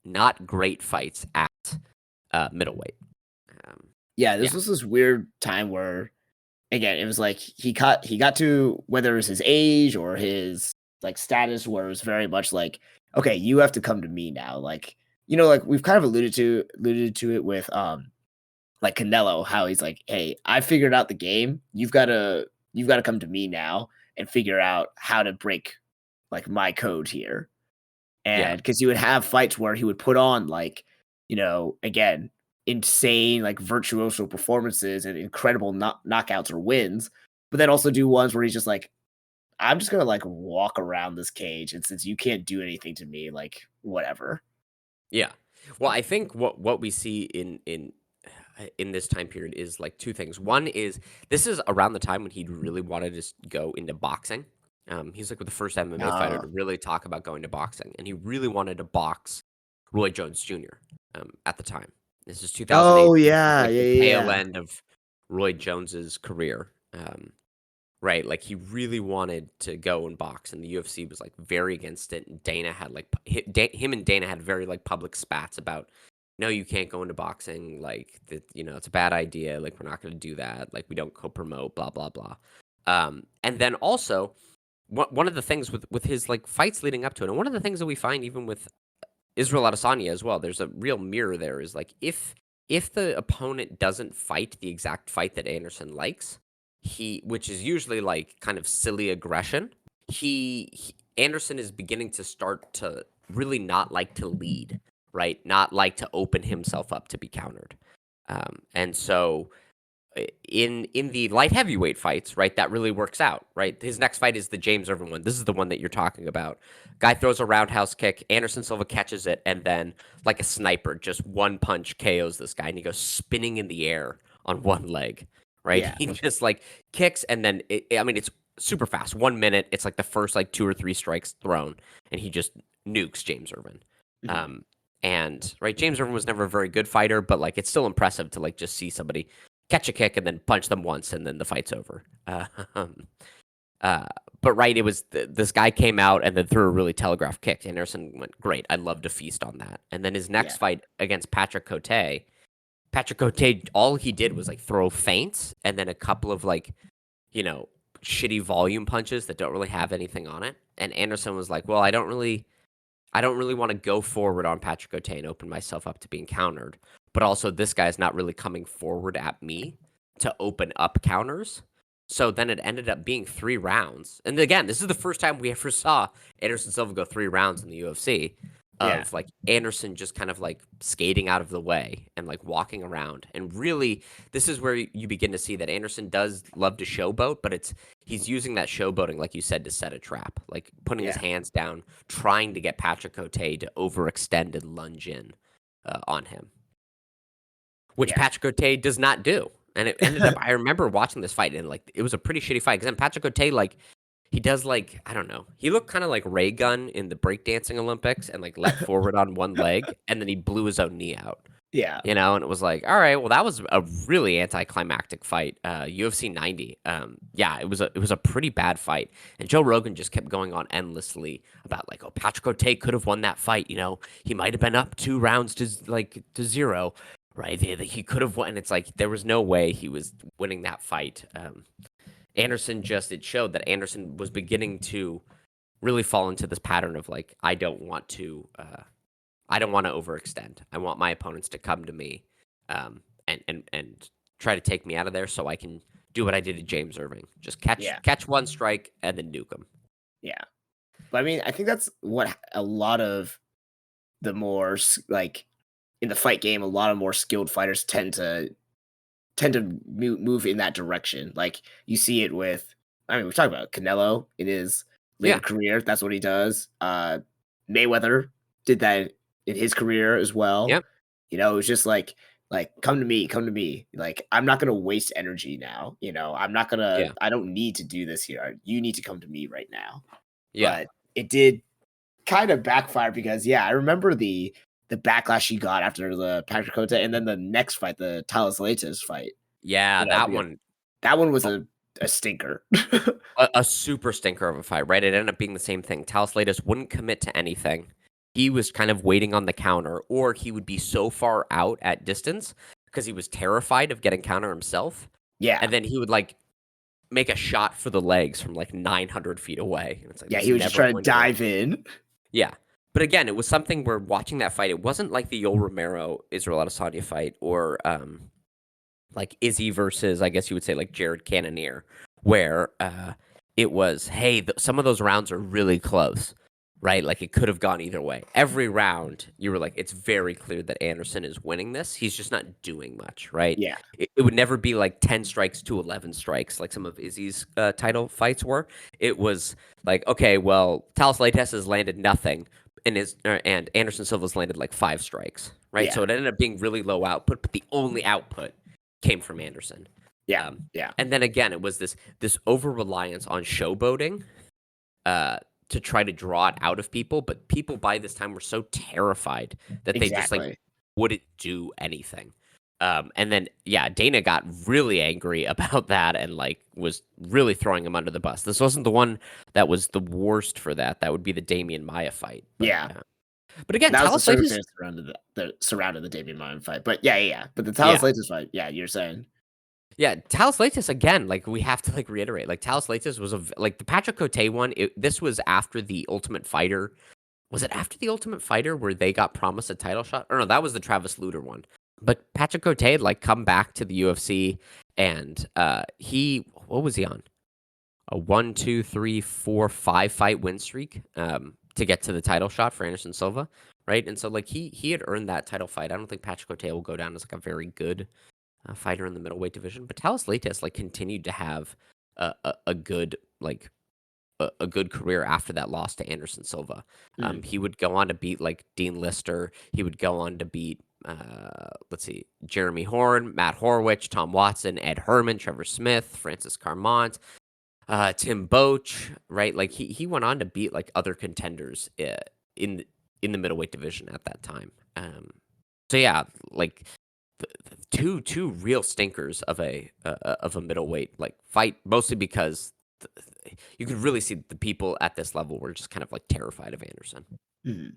not great fights at middleweight. Um, Yeah, this yeah, was this weird time where again, it was like he got to whether it was his age or his like status where it was very much like, okay, you have to come to me now. Like, like we've kind of alluded to it with like Canelo, how he's like, hey, I figured out the game. You've gotta come to me now and figure out how to break like my code here. yeah, And because he would have fights where he would put on like, again, insane like virtuoso performances and incredible knockouts or wins, but then also do ones where he's just like, I'm just gonna like walk around this cage, and since you can't do anything to me, like whatever. yeah. Well, I think what we see in this time period is like two things. One is this is around the time when he really wanted to go into boxing. He's like the first MMA fighter to Uh, really talk about going to boxing, and he really wanted to box Roy Jones Jr. At the time. This is oh 2008. This is yeah, like yeah, the yeah, tail yeah. end of Roy Jones's career. Right, like, he really wanted to go and box, and the UFC was, like, very against it, and Dana had, like, him and Dana had very, like, public spats about, "No, you can't go into boxing, like, it's a bad idea, like, we're not gonna do that, like, we don't co-promote, blah, blah, blah." And then also, one of the things with his, like, fights leading up to it, and one of the things that we find even with Israel Adesanya as well, there's a real mirror there, is, like, if the opponent doesn't fight the exact fight that Anderson likes, which is usually like kind of silly aggression, Anderson is beginning to start to really not like to lead, right? Not like to open himself up to be countered. And so in the light heavyweight fights, right, that really works out, right? His next fight is the James Irvin one. This is the one that you're talking about. Guy throws a roundhouse kick, Anderson Silva catches it, and then like a sniper, just one punch KOs this guy, and he goes spinning in the air on one leg, right? Yeah. He just like kicks, and then I mean, it's super fast. 1 minute, it's like the first like two or three strikes thrown, and he just nukes James Irvin. Mhm. Um, and right, James Irvin was never a very good fighter, but like it's still impressive to like just see somebody catch a kick and then punch them once, and then the fight's over. Um, uh, but right, it was this guy came out and then threw a really telegraphed kick. Anderson went, "Great, I'd love to feast on that." And then his Yeah. next fight against Patrick Cote, all he did was like throw feints and then a couple of like, you know, shitty volume punches that don't really have anything on it. And Anderson was like, "Well, I don't really want to go forward on Patrick Cote and open myself up to being countered. But also, this guy's not really coming forward at me to open up counters." So then it ended up being 3 rounds. And again, this is the first time we ever saw Anderson Silva go 3 rounds in the UFC Yeah. of like Anderson just kind of like skating out of the way and like walking around. And really, this is where you begin to see that Anderson does love to showboat, but he's using that showboating, like you said, to set a trap, like putting his Yeah. hands down, trying to get Patrick Cote to overextend and lunge in on him, which Yeah. Patrick Cote does not do. And it ended up, I remember watching this fight and like it was a pretty shitty fight because then Patrick Cote, like, he does like, I don't know, he looked kind of like Ray Gun in the breakdancing Olympics and like leapt forward on one leg and then he blew his own knee out. Yeah. And it was like, all right, well, that was a really anticlimactic fight. UFC 90. Yeah, it was a pretty bad fight. And Joe Rogan just kept going on endlessly about like, oh, Patrick Cote could have won that fight. He might have been up 2 rounds to zero, right? He could have won. And it's like there was no way he was winning that fight. It showed that Anderson was beginning to really fall into this pattern of like, I don't want to overextend. I want my opponents to come to me, and try to take me out of there so I can do what I did to James Irving. Just catch Yeah. catch one strike and then nuke him. Yeah. But I mean, I think that's what a lot of the more like in the fight game, a lot of more skilled fighters tend to move in that direction. Like you see it with, I mean, we're talking about Canelo in his later Yeah, career. That's what he does. Mayweather did that in his career as well. yep, It was just like come to me, come to me. Like I'm not gonna waste energy now. I'm not gonna. yeah, I don't need to do this here. You need to come to me right now. yeah, But it did kind of backfire because yeah, I remember the backlash he got after the Patrick Cote, and then the next fight, the Talos Leites fight. Yeah, that Because one, that one was a stinker. a super stinker of a fight, right? It ended up being the same thing. Talis wouldn't commit to anything. He was kind of waiting on the counter, or he would be so far out at distance because he was terrified of getting counter himself. Yeah. And then he would like make a shot for the legs from like 900 feet away. And it's like, Yeah, that's he was just never trying to going to work. dive in. Yeah. But again, it was something where watching that fight, it wasn't like the Yoel Romero Israel Adesanya fight or like Izzy versus, I guess you would say, like Jared Cannonier, where it was, hey, some of those rounds are really close, right? Like it could have gone either way. Every round, you were like, it's very clear that Anderson is winning this. He's just not doing much, right? Yeah. It would never be like 10 strikes to 11 strikes like some of Izzy's title fights were. It was like, okay, well, Talos Leites has landed nothing, and Anderson Silva's landed like 5 strikes, right? Yeah. So it ended up being really low output, but the only output came from Anderson. Yeah. Yeah. And then again, it was this over reliance on showboating to try to draw it out of people, but people by this time were so terrified that they just like Exactly. wouldn't do anything. And then Dana got really angry about that and like was really throwing him under the bus. This wasn't the one that was the worst for that. That would be the Damian Maya fight. But, Yeah. But again, That was the Talos Leites, circumstance surrounded the Damian Maya fight. But yeah. But the Talos Leites fight, yeah, you're saying. yeah, Talos Leites again. Like we have to like reiterate. Like Talos Leites was like the Patrick Cote one. This was after the Ultimate Fighter. Was it after the Ultimate Fighter where they got promised a title shot? Or no, that was the Travis Lutter one. But Patrick Cote had like come back to the UFC and what was he on? A 1, 2, 3, 4, 5 fight win streak to get to the title shot for Anderson Silva, right? And so like he had earned that title fight. I don't think Patrick Cote will go down as like a very good fighter in the middleweight division, but Talos Leites like continued to have a good like a good career after that loss to Anderson Silva. He would go on to beat like Dean Lister. He would go on to beat Jeremy Horn, Matt Horwich, Tom Watson, Ed Herman, Trevor Smith, Francis Carmont, Tim Boach, right? Like he went on to beat like other contenders in the middleweight division at that time. So yeah, like two real stinkers of a middleweight like fight, mostly because you could really see the people at this level were just kind of like terrified of Anderson. Mhm.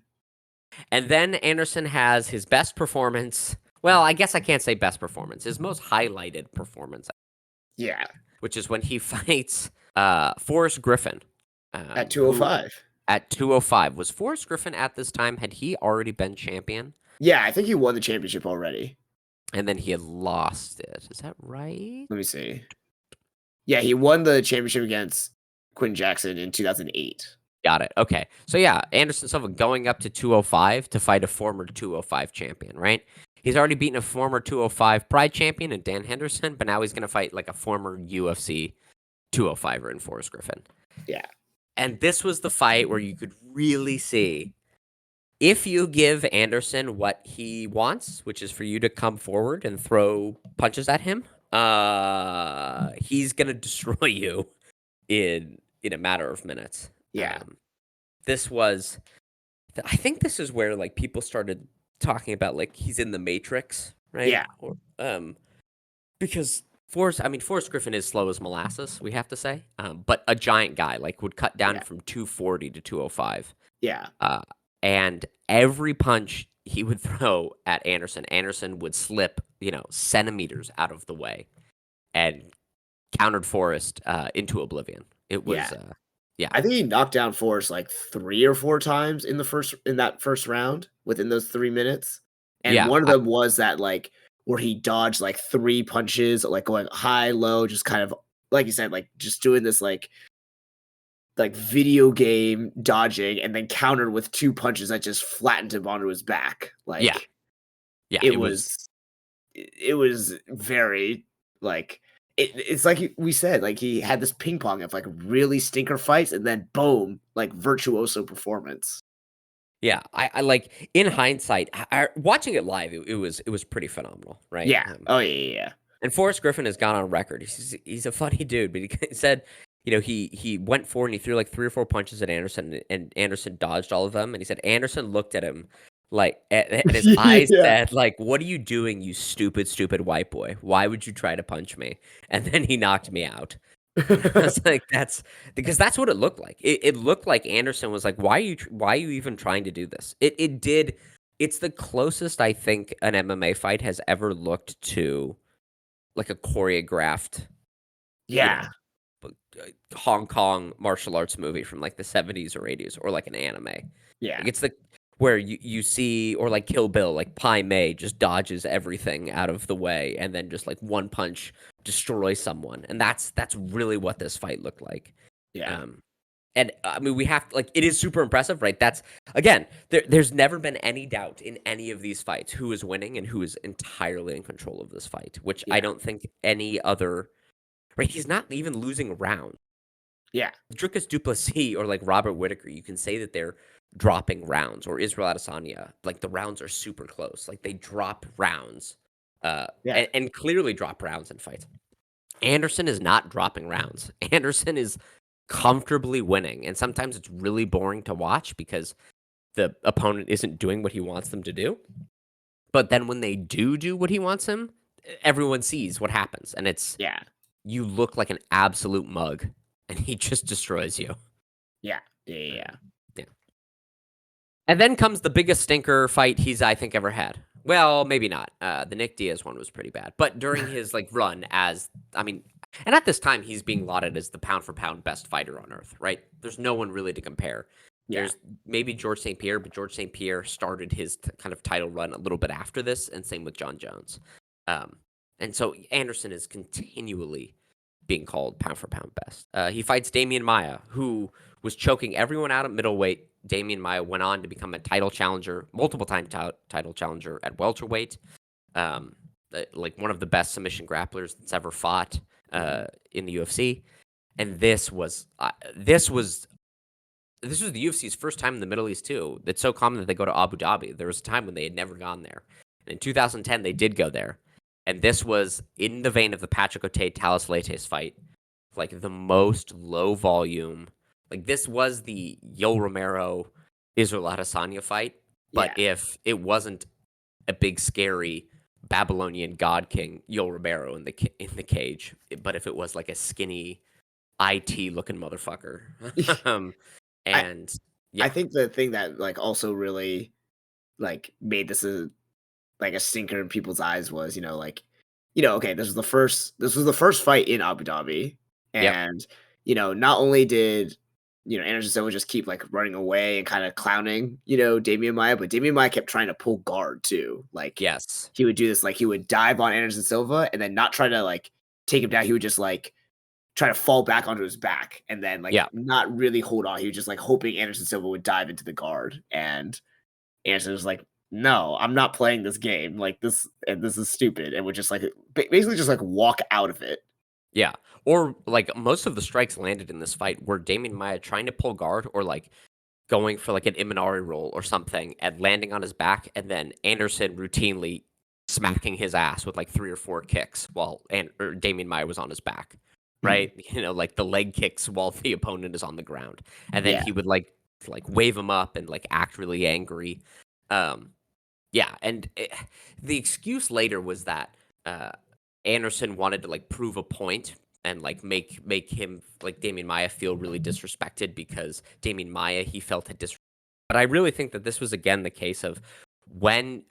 And then Anderson has his best performance. Well, I guess I can't say best performance. His most highlighted performance. Yeah. Which is when he fights Forrest Griffin. At 205. At 205. Was Forrest Griffin at this time, had he already been champion? Yeah, I think he won the championship already. And then he had lost it. Is that right? Let me see. Yeah, he won the championship against Quinn Jackson in 2008. Got it. Okay. So yeah, Anderson Silva going up to 205 to fight a former 205 champion, right? He's already beaten a former 205 Pride champion in Dan Henderson, but now he's going to fight like a former UFC 205er in Forrest Griffin. Yeah. And this was the fight where you could really see if you give Anderson what he wants, which is for you to come forward and throw punches at him, he's going to destroy you in a matter of minutes. Yeah. I think this is where like people started talking about like he's in the Matrix, right? Yeah. Or, because Forrest Griffin is slow as molasses, we have to say, but a giant guy like would cut down from 240 to 205. Yeah. And every punch he would throw at Anderson would slip, centimeters out of the way and countered Forrest into oblivion. It was, I think he knocked down Forrest like 3 or 4 times in that first round within those 3 minutes. And one of them was that like where he dodged like 3 punches, like going high, low, just kind of like you said, like just doing this like video game dodging, and then countered with 2 punches that just flattened him onto his back. Like it was very like it's like we said, like he had this ping pong of like really stinker fights and then boom, like virtuoso performance. Yeah, I like in hindsight, watching it live, it was pretty phenomenal, right? Yeah. Yeah. And Forrest Griffin has gone on record. He's a funny dude, but he said, he went forward and he threw like 3 or 4 punches at Anderson, and Anderson dodged all of them. And he said Anderson looked at him Like, and his eyes Yeah. said, like, "What are you doing, you stupid, stupid white boy? Why would you try to punch me?" And then he knocked me out. And I was like, "That's" because that's what it looked like. It looked like Anderson was like, why are you even trying to do this?" It did. It's the closest I think an MMA fight has ever looked to like a choreographed, you Yeah. know, Hong Kong martial arts movie from like the 70s or 80s or like an anime. Like Yeah. it's the where you see or like Kill Bill, like Pai Mei just dodges everything out of the way and then just like one punch destroys someone. And that's really what this fight looked like. Yeah. Um and I mean we have like it is super impressive, right? That's again, there's never been any doubt in any of these fights who is winning and who is entirely in control of this fight, which I Yeah. don't think any other right, he's not even losing rounds. Yeah. Dricus Du Plessis or like Robert Whitaker, you can say that they're dropping rounds, or Israel Adesanya, like the rounds are super close. Like they drop rounds, Yeah. and clearly drop rounds in fights. Anderson is not dropping rounds. Anderson is comfortably winning, and sometimes it's really boring to watch because the opponent isn't doing what he wants them to do. But then when they do what he wants him, everyone sees what happens, and it's Yeah. you look like an absolute mug, and he just destroys you. Yeah. Yeah. Yeah. Yeah. And then comes the biggest stinker fight he's, I think, ever had. Well, maybe not. The Nick Diaz one was pretty bad. But during his like run as, I mean, and at this time he's being lauded as the pound for pound best fighter on earth, right? There's no one really to compare. Yeah. There's maybe George St. Pierre, but George St. Pierre started his kind of title run a little bit after this, and same with John Jones. Um, and so Anderson is continually being called pound for pound best. He fights Damian Maia, who was choking everyone out at middleweight. Damian Maia went on to become a title challenger, multiple time title challenger at welterweight. Like one of the best submission grapplers that's ever fought in the UFC. And this was the UFC's first time in the Middle East too. It's so common that they go to Abu Dhabi. There was a time when they had never gone there. And in 2010, they did go there. And this was in the vein of the Patrick O'Tate Talis Leites fight, like the most low volume. Like this was the Yo Romero Israel Adesanya fight, but Yeah. if it wasn't a big scary Babylonian God King Yo Romero in the cage, but if it was like a skinny IT looking motherfucker, um, I and I yeah, think the thing that like also really like made this like a stinker in people's eyes was, like, okay, this was the first fight in Abu Dhabi. yep, And, not only did, Anderson Silva just keep like running away and kind of clowning, Damian Maya, but Damian Maya kept trying to pull guard too. Like yes, he would do this, like he would dive on Anderson Silva and then not try to like take him down. He would just like try to fall back onto his back and then like yeah. not really hold on. He was just like hoping Anderson Silva would dive into the guard. And Anderson was like, "No, I'm not playing this game. Like this, and this is stupid." And would just like basically just like walk out of it. Yeah. Or like most of the strikes landed in this fight were Damian Maya trying to pull guard or like going for like an Imanari roll or something and landing on his back, and then Anderson routinely smacking his ass with like 3 or 4 kicks while or Damian Maya was on his back, Mhm. right? Like the leg kicks while the opponent is on the ground, and then Yeah, he would like wave him up and like act really angry. Um, yeah, and the excuse later was that uh, Anderson wanted to like prove a point and like make him like Damian Maya feel really disrespected because Damian Maya he felt had dis. But I really think that this was again the case of when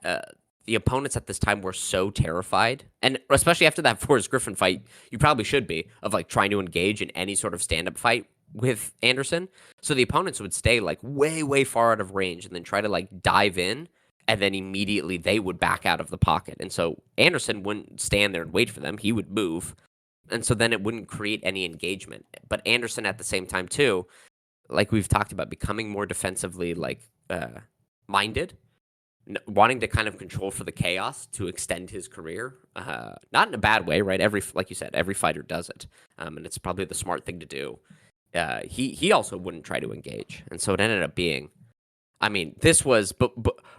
the opponents at this time were so terrified, and especially after that Forrest Griffin fight, you probably should be of like trying to engage in any sort of stand up fight with Anderson. So the opponents would stay like way far out of range and then try to like dive in, and then immediately they would back out of the pocket. And so Anderson wouldn't stand there and wait for them. He would move. And so then it wouldn't create any engagement. But Anderson at the same time too, like we've talked about, becoming more defensively like minded, wanting to kind of control for the chaos to extend his career. Not in a bad way, right? Like you said, every fighter does it, and it's probably the smart thing to do. He also wouldn't try to engage, and so it ended up being. I mean, this was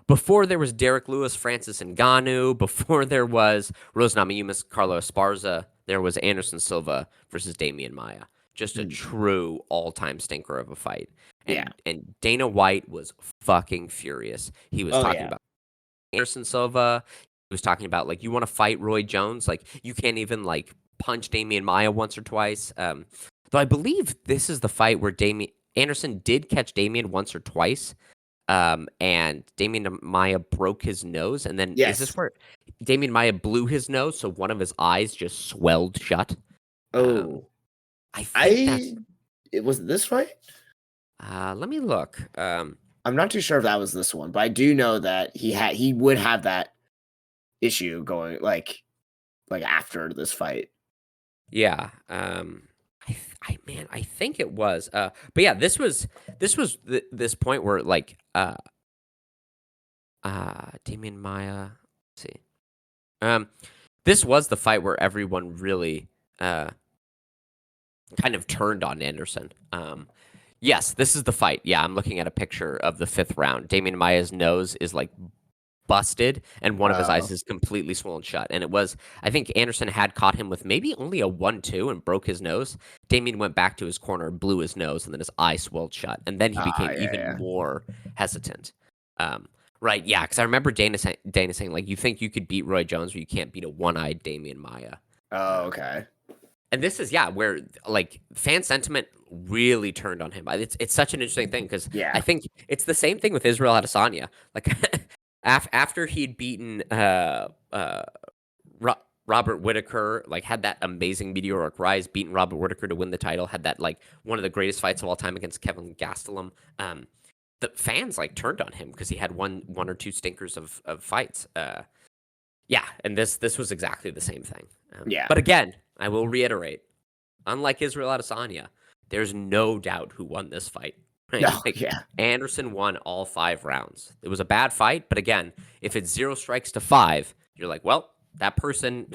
before there was Derek Lewis, Francis Ngannou, before there was Rose Namajunas, Carlo Esparza, there was Anderson Silva versus Damian Maya. Just a mhm, true all-time stinker of a fight. Yeah. And Dana White was fucking furious. He was Oh, talking yeah. about Anderson Silva. He was talking about like, you want to fight Roy Jones? Like, you can't even like punch Damian Maya once or twice. Though I believe this is the fight where Damian Anderson did catch Damian once or twice. And Damian Maya broke his nose. And then is this Yes. where Damian Maya blew his nose, so one of his eyes just swelled shut? Um, Oh, I think that's. I it was this fight? Let me look. I'm not too sure if that was this one, but I do know that he would have that issue going like after this fight. Yeah. I think it was. But yeah, this point where like Damian Maya. Let's see. Um, this was the fight where everyone really kind of turned on Anderson. Yes, this is the fight. Yeah, I'm looking at a picture of the fifth round. Damian Maya's nose is like busted, and one of his eyes Oh, is completely swollen shut. And it was, I think Anderson had caught him with maybe only a 1-2 and broke his nose. Damien went back to his corner, blew his nose, and then his eye swelled shut. And then he became yeah, even yeah. more hesitant. Um, right, yeah, because I remember Dana saying, like, you think you could beat Roy Jones, but you can't beat a one eyed Damian Maya. Oh, okay. And this is, yeah, where like fan sentiment really turned on him. It's such an interesting thing because I Yeah. think it's the same thing with Israel Adesanya. Like after he'd beaten Ro- Robert Whitaker, like had that amazing meteoric rise, beaten Robert Whitaker to win the title, had that like one of the greatest fights of all time against Kevin Gastelum. The fans like turned on him because he had one or two stinkers of fights. Yeah, and this was exactly the same thing. Yeah. But again, I will reiterate, unlike Israel Adesanya, there's no doubt who won this fight. Right? No, Like yeah. Anderson won all 5 rounds. It was a bad fight, but again, if it's 0 strikes to 5, you're like, well, that person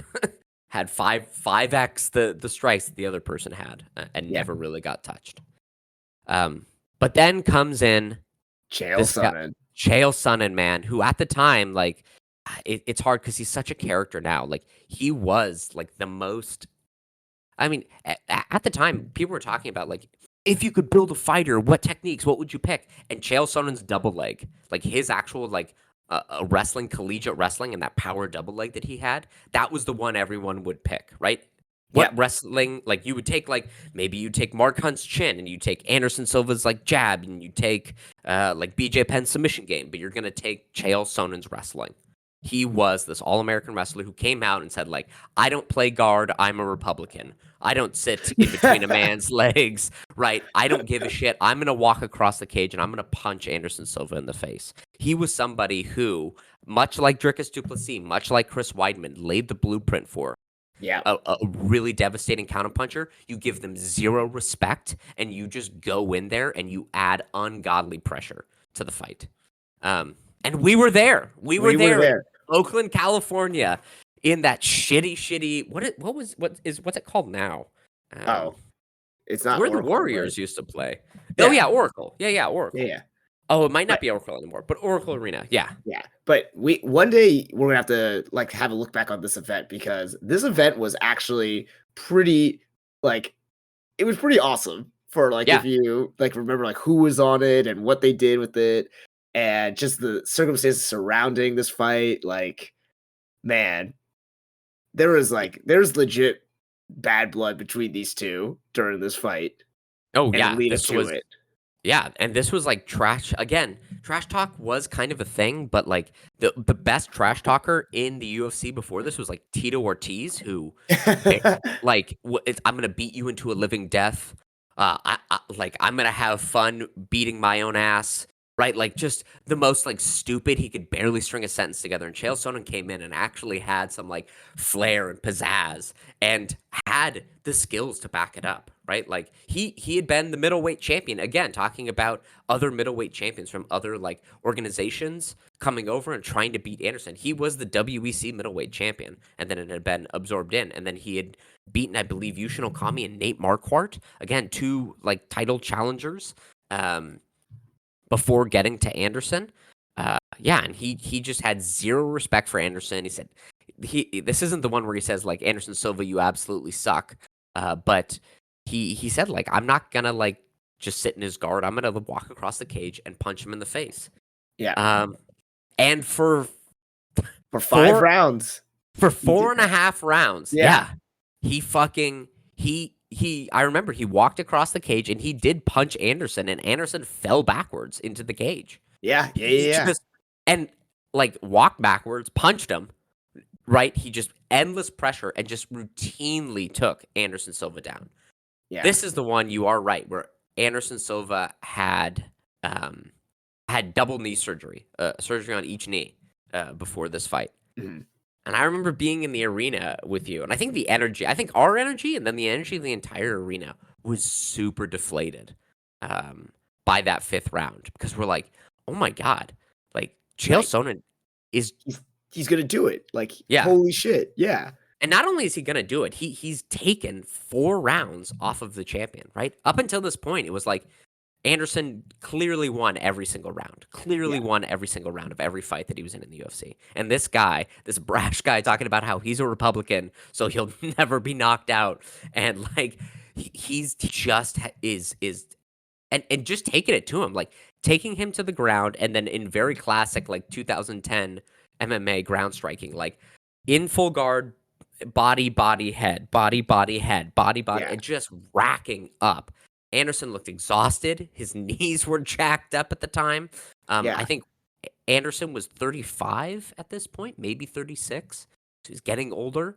had 5x the strikes that the other person had, and Yeah. never really got touched. But then comes in Chael this guy, Sonnen. Chael Sonnen, man, who at the time, like, it's hard because he's such a character now. Like, he was like the most. I mean, at the time, people were talking about like, if you could build a fighter, what techniques, what would you pick? And Chael Sonnen's double leg, like his actual like wrestling, collegiate wrestling, and that power double leg that he had, that was the one everyone would pick, right? Yeah. What wrestling, like you would take, like maybe you take Mark Hunt's chin, and you take Anderson Silva's like jab, and you take like BJ Penn's submission game, but you're gonna take Chael Sonnen's wrestling. He was this All American wrestler who came out and said like, I don't play guard, I'm a Republican. I don't sit in between a man's legs, right? I don't give a shit. I'm going to walk across the cage and I'm going to punch Anderson Silva in the face. He was somebody who, much like Dricus du Plessis, much like Chris Weidman, laid the blueprint for Yeah. a really devastating counterpuncher. You give them zero respect and you just go in there and you add ungodly pressure to the fight. And we were there. We were We were there in there. Oakland, California, in that shitty. What's it called now? Um, Oh, it's not where the Oracle, but Warriors used to play. Oh yeah. yeah, Oracle. Yeah, Yeah, Oracle. yeah. Oh, it might not But be Oracle anymore, but Oracle Arena. Yeah. yeah, but we one day we're gonna have to like have a look back on this event because this event was actually pretty like it was pretty awesome for like Yeah. if you like remember like who was on it and what they did with it and just the circumstances surrounding this fight. Like, man, there's legit bad blood between these two during this fight Oh and the yeah. lead up This to was it. Yeah, and this was like trash again. Trash talk was kind of a thing, but like the best trash talker in the UFC before this was like Tito Ortiz, who like I'm gonna beat you into a living death. Like I'm gonna have fun beating my own ass. Right, like just the most like stupid. He could barely string a sentence together. And Chael Sonnen came in and actually had some like flair and pizzazz, and had the skills to back it up. Right, like he had been the middleweight champion again. Talking about other middleweight champions from other like organizations coming over and trying to beat Anderson. He was the WEC middleweight champion, and then it had been absorbed in, and then he had beaten, I believe, Yushin Okami and Nate Marquardt, again, two like title challengers, before getting to Anderson. Yeah, and he just had zero respect for Anderson. He said this isn't the one where he says like, Anderson Silva, you absolutely suck. But he said like, I'm not gonna like just sit in his guard. I'm gonna walk across the cage and punch him in the face. Yeah. And For 5 four rounds, for he did four and a that. half rounds, Yeah. yeah, he fucking he. I remember he walked across the cage and he did punch Anderson, and Anderson fell backwards into the cage. Yeah. Yeah, He yeah, yeah. just and like walked backwards, punched him. Right, he just endless pressure and just routinely took Anderson Silva down. Yeah. This is the one you are right, where Anderson Silva um, had double knee surgery, surgery on each knee before this fight. Mhm. And I remember being in the arena with you, and I think our energy, and then the energy of the entire arena was super deflated by that fifth round because we're like, oh my god, like Chael Like, Sonnen is he's gonna do it. Like, yeah. holy shit. Yeah. And not only is he gonna do it, he's taken 4 rounds off of the champion, right? Up until this point, it was like Anderson clearly won every single round. Yeah. Clearly won every single round of every fight that he was in the UFC. And this guy, this brash guy talking about how he's a Republican, so he'll never be knocked out. And like he's just is and just taking it to him, like taking him to the ground and then in very classic like 2010 MMA ground striking, like in full guard, body, head, body, head, body, Yeah. and just racking up. Anderson looked exhausted. His knees were jacked up at the time. I Yeah. think Anderson was 35 at this point, maybe 36. So he's getting older.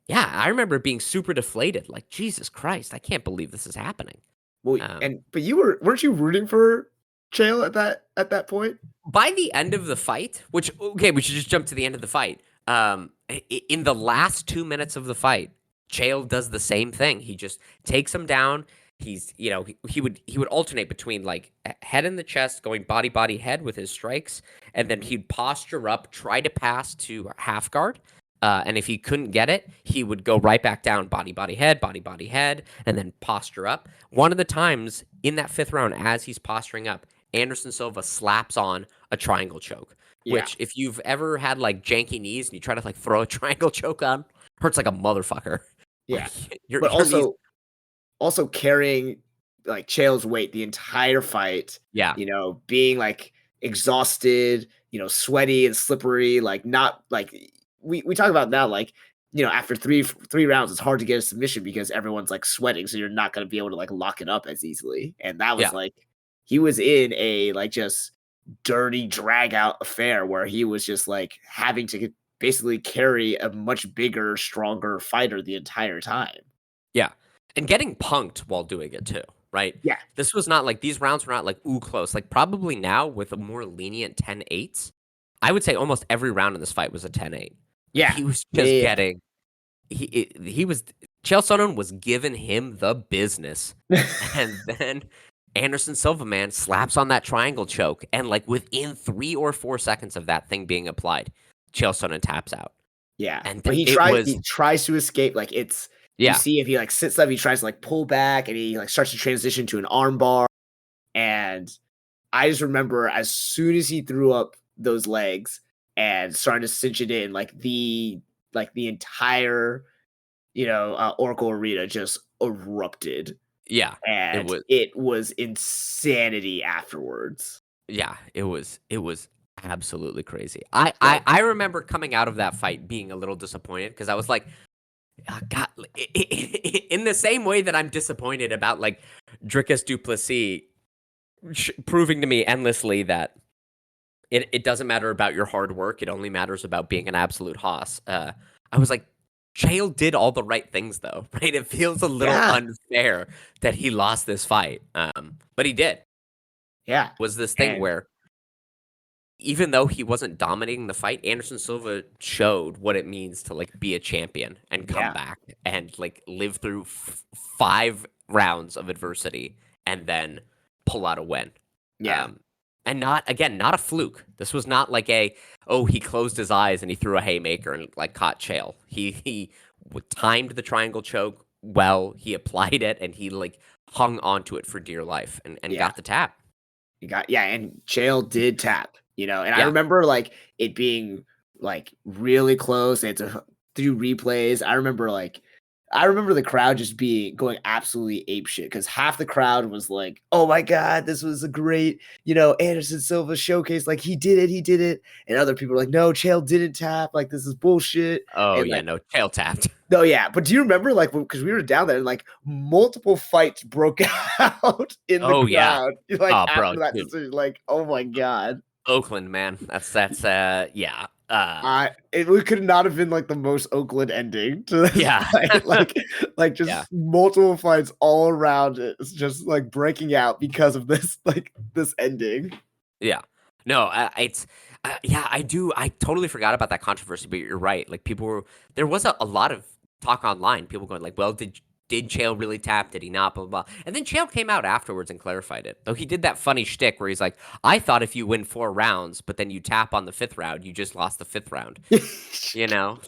Yeah, I remember being super deflated. Like, Jesus Christ, I can't believe this is happening. Well, Um, but weren't you rooting for Chael at that point? by the end of the fight, which okay, we should just jump to the end of the fight. In the last 2 minutes of the fight, Chael does the same thing. He just takes him down. He's he would alternate between like head in the chest, going body head with his strikes, and then he'd posture up, try to pass to half guard. And if he couldn't get it, he would go right back down, body head, and then posture up. One of the times in that fifth round, as he's posturing up, Anderson Silva slaps on a triangle choke, Yeah. which if you've ever had like janky knees and you try to like throw a triangle choke on, hurts like a motherfucker. Like Yeah. your But your knees, also carrying like Chael's weight the entire fight, yeah, being like exhausted, sweaty and slippery, like not like we talk about now, like, after three rounds, it's hard to get a submission because everyone's like sweating, so you're not gonna be able to like lock it up as easily. And that was yeah. like he was in a like just dirty drag out affair where he was just like having to basically carry a much bigger, stronger fighter the entire time. Yeah. And getting punked while doing it too, right? Yeah. This was not like these rounds were not like ooh close. Like probably now with a more lenient 10-8s, I would say almost every round in this fight was a 10-8. Like Yeah. he was Yeah. just Yeah. getting he was Chael Sonnen was giving him the business. Yeah. And then Anderson Silva man slaps on that triangle choke and like within 3 or 4 seconds of that thing being applied, Chael Sonnen taps out. Yeah, And but it was he tries to escape, like, you yeah. see if he, like, sits up, he tries to, like, pull back, and he, like, starts to transition to an arm bar, and I just remember as soon as he threw up those legs and started to cinch it in, like, the entire, Oracle Arena just erupted, Yeah. It and was it was insanity afterwards. Yeah, it was absolutely crazy. I I Like, I remember coming out of that fight being a little disappointed because I was like, God, in the same way that I'm disappointed about like Dricus Duplessis proving to me endlessly that it doesn't matter about your hard work. It only matters about being an absolute hoss. I was like, Chael did all the right things though, right? It feels a little yeah, unfair that he lost this fight, but he did. yeah, Was this thing and where even though he wasn't dominating the fight, Anderson Silva showed what it means to like be a champion and come yeah, back and like live through 5 rounds of adversity and then pull out a win. yeah, Um, and not a fluke. This was not like he closed his eyes and he threw a haymaker and like caught Chael. He timed the triangle choke well. He applied it and he like hung onto it for dear life and yeah. got the tap. And Chael did tap, and I Yeah, remember like it being like really close. They had to do replays. I remember like I remember the crowd just going absolutely apeshit because half the crowd was like, "Oh my god, this was a great, Anderson Silva showcase. Like he did it." And other people were like, "No, Chael didn't tap. Like this is bullshit." Oh And yeah, like, no, tail tapped. no, yeah. But do you remember like because we were down there and like multiple fights broke out in the Oh yeah. crowd like Oh, bro, after that dude, decision? Like, oh my god. Oakland, man. That's yeah. We could not have been like the most Oakland ending to this Yeah. fight. Like Yeah. just multiple fights all around it. It's just like breaking out because of this, like this ending. Yeah. No, it's yeah, I totally forgot about that controversy, but you're right. Like people were there was a lot of talk online. People going like, "Well, did Chael really tap? Did he not?" Blah blah blah. And then Chael came out afterwards and clarified it. Though he did that funny shtick where he's like, "I thought if you win 4 rounds, but then you tap on the fifth round, you just lost the fifth round."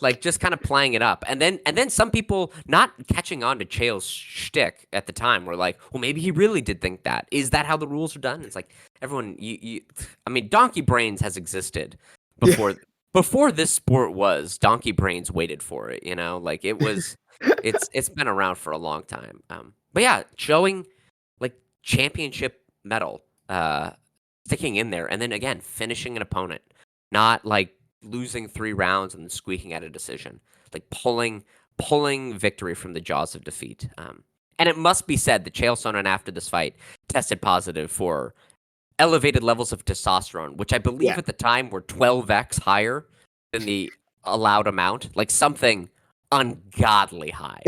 Like just kind of playing it up. And then some people not catching on to Chael's shtick at the time were like, well, maybe he really did think that. Is that how the rules are done? It's like everyone I mean, donkey brains has existed Yeah. before this sport was. Donkey brains waited for it. Like it's been around for a long time. But yeah, showing like championship medal, sticking in there, and then again finishing an opponent, not like losing 3 rounds and then squeaking out a decision, like pulling victory from the jaws of defeat. And it must be said that Chael Sonnen after this fight tested positive for elevated levels of testosterone, which I believe Yeah. at the time were 12x higher than the allowed amount, like something ungodly high.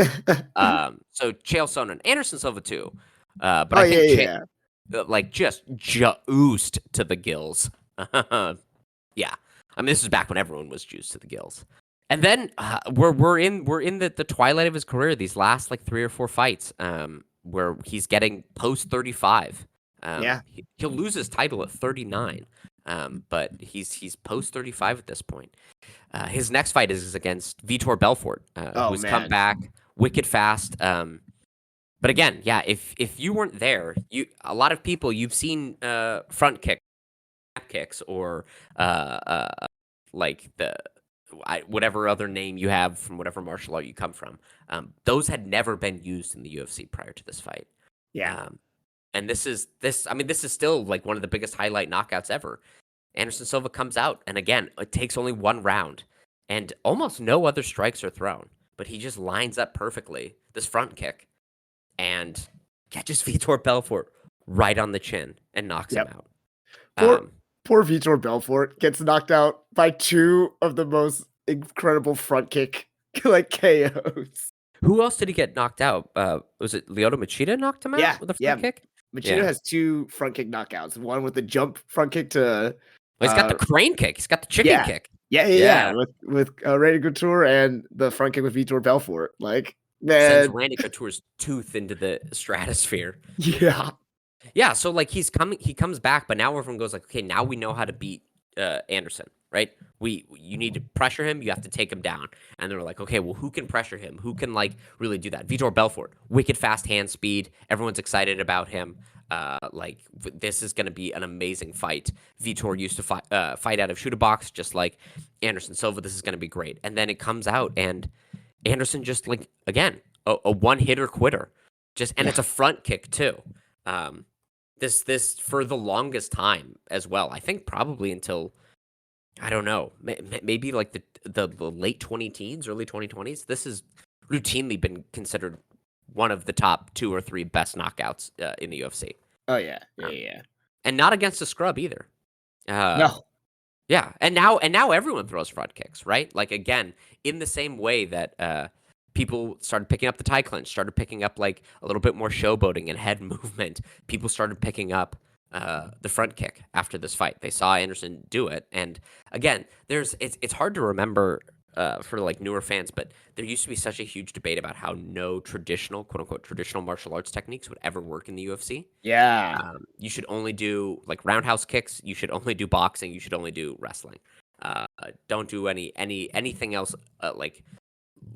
So Chael Sonnen, Anderson Silva too, but Oh I yeah, think yeah. like just juiced to the gills. Yeah, I mean this is back when everyone was juiced to the gills. And then we're in the twilight of his career. These last like 3 or 4 fights, where he's getting post 35. Yeah. He'll lose his title at 39, but he's post 35 at this point. His next fight is against Vitor Belfort, Oh who's come man. back wicked fast. But again, yeah, if you weren't there, a lot of people you've seen front kicks or like whatever other name you have from whatever martial art you come from. Those had never been used in the UFC prior to this fight. Yeah. Um, and I mean, this is still like one of the biggest highlight knockouts ever. Anderson Silva comes out, and again, it takes only 1 round, and almost no other strikes are thrown, but he just lines up perfectly this front kick and catches Vitor Belfort right on the chin and knocks him Yep. out. Poor Um, poor Vitor Belfort gets knocked out by two of the most incredible front kick like KOs. who else did he get knocked out? Was it Lyoto Machida knocked him Yeah, out with a yeah. front kick? Machida Yeah. has two front kick knockouts. One with the jump front kick to Well, he's got the uh crane kick. He's got the chicken yeah. kick. Yeah. Yeah. With Randy Couture and the front kick with Vitor Belfort. Like, Sends man, Randy Couture's tooth into the stratosphere. yeah. Yeah, so like he comes back, but now everyone goes like, okay, now we know how to beat Anderson, right? You need to pressure him, you have to take him down. And they're like, okay, well, who can pressure him? Who can like really do that? Vitor Belfort, wicked fast hand speed. Everyone's excited about him. This is going to be an amazing fight. Vitor used to fight out of shoot a box, just like Anderson Silva. This is going to be great. And then it comes out, and Anderson just like again a one hitter quitter, and it's Yeah. a front kick too. This for the longest time as well. I think probably until I don't know, maybe like the late 20 teens, early 2020s. This has routinely been considered one of the top 2 or 3 best knockouts in the UFC, Oh yeah. Yeah, um, yeah. and not against a scrub either. Uh, No. yeah, and now everyone throws front kicks, right? Like again, in the same way that people started picking up the tie clinch, started picking up like a little bit more showboating and head movement. People started picking up the front kick after this fight. They saw Anderson do it, and again, it's hard to remember for like newer fans, but there used to be such a huge debate about how no traditional, quote unquote, traditional martial arts techniques would ever work in the UFC. Yeah. You should only do like roundhouse kicks. You should only do boxing. You should only do wrestling. Don't do anything else like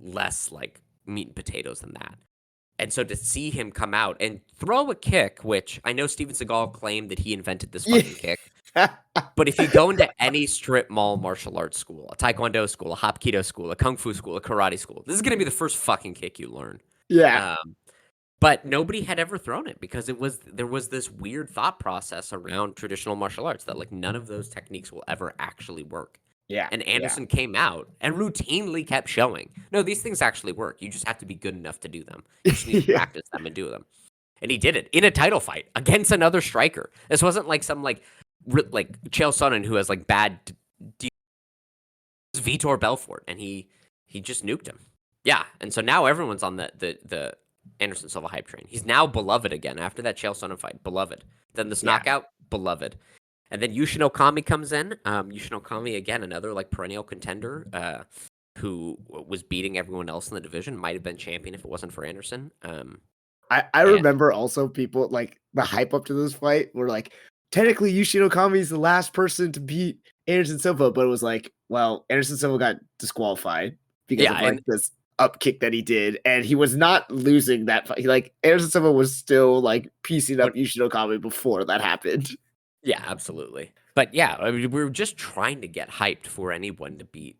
less like meat and potatoes than that. And so to see him come out and throw a kick, which I know Steven Seagal claimed that he invented this Yeah. fucking kick. But if you go into any strip mall martial arts school, a taekwondo school, a hapkido school, a kung fu school, a karate school, this is gonna be the first fucking kick you learn. Yeah, Um, but nobody had ever thrown it because there was this weird thought process around traditional martial arts that like none of those techniques will ever actually work. yeah, And yeah, Anderson came out and routinely kept showing, no, these things actually work. You just have to be good enough to do them. You just need to yeah, practice them and do them. And he did it in a title fight against another striker. This wasn't like some like Chael Sonnen who has like bad Vitor Belfort, and he just nuked him. Yeah, and so now everyone's on the Anderson Silva hype train. He's now beloved again after that Chael Sonnen fight, beloved. Then this yeah. knockout, beloved. And then Yushin Okami comes in. Yushin Okami again, another like perennial contender who was beating everyone else in the division. Might have been champion if it wasn't for Anderson. I And remember also people like the hype up to this fight were like, technically Yushin Okami is the last person to beat Anderson Silva, but it was like, well, Anderson Silva got disqualified because yeah, of and like this up kick that he did, and he was not losing that fight. Like Anderson Silva was still like piecing up what? Yushin Okami before that happened. Yeah, absolutely. But yeah, I mean, we were just trying to get hyped for anyone to beat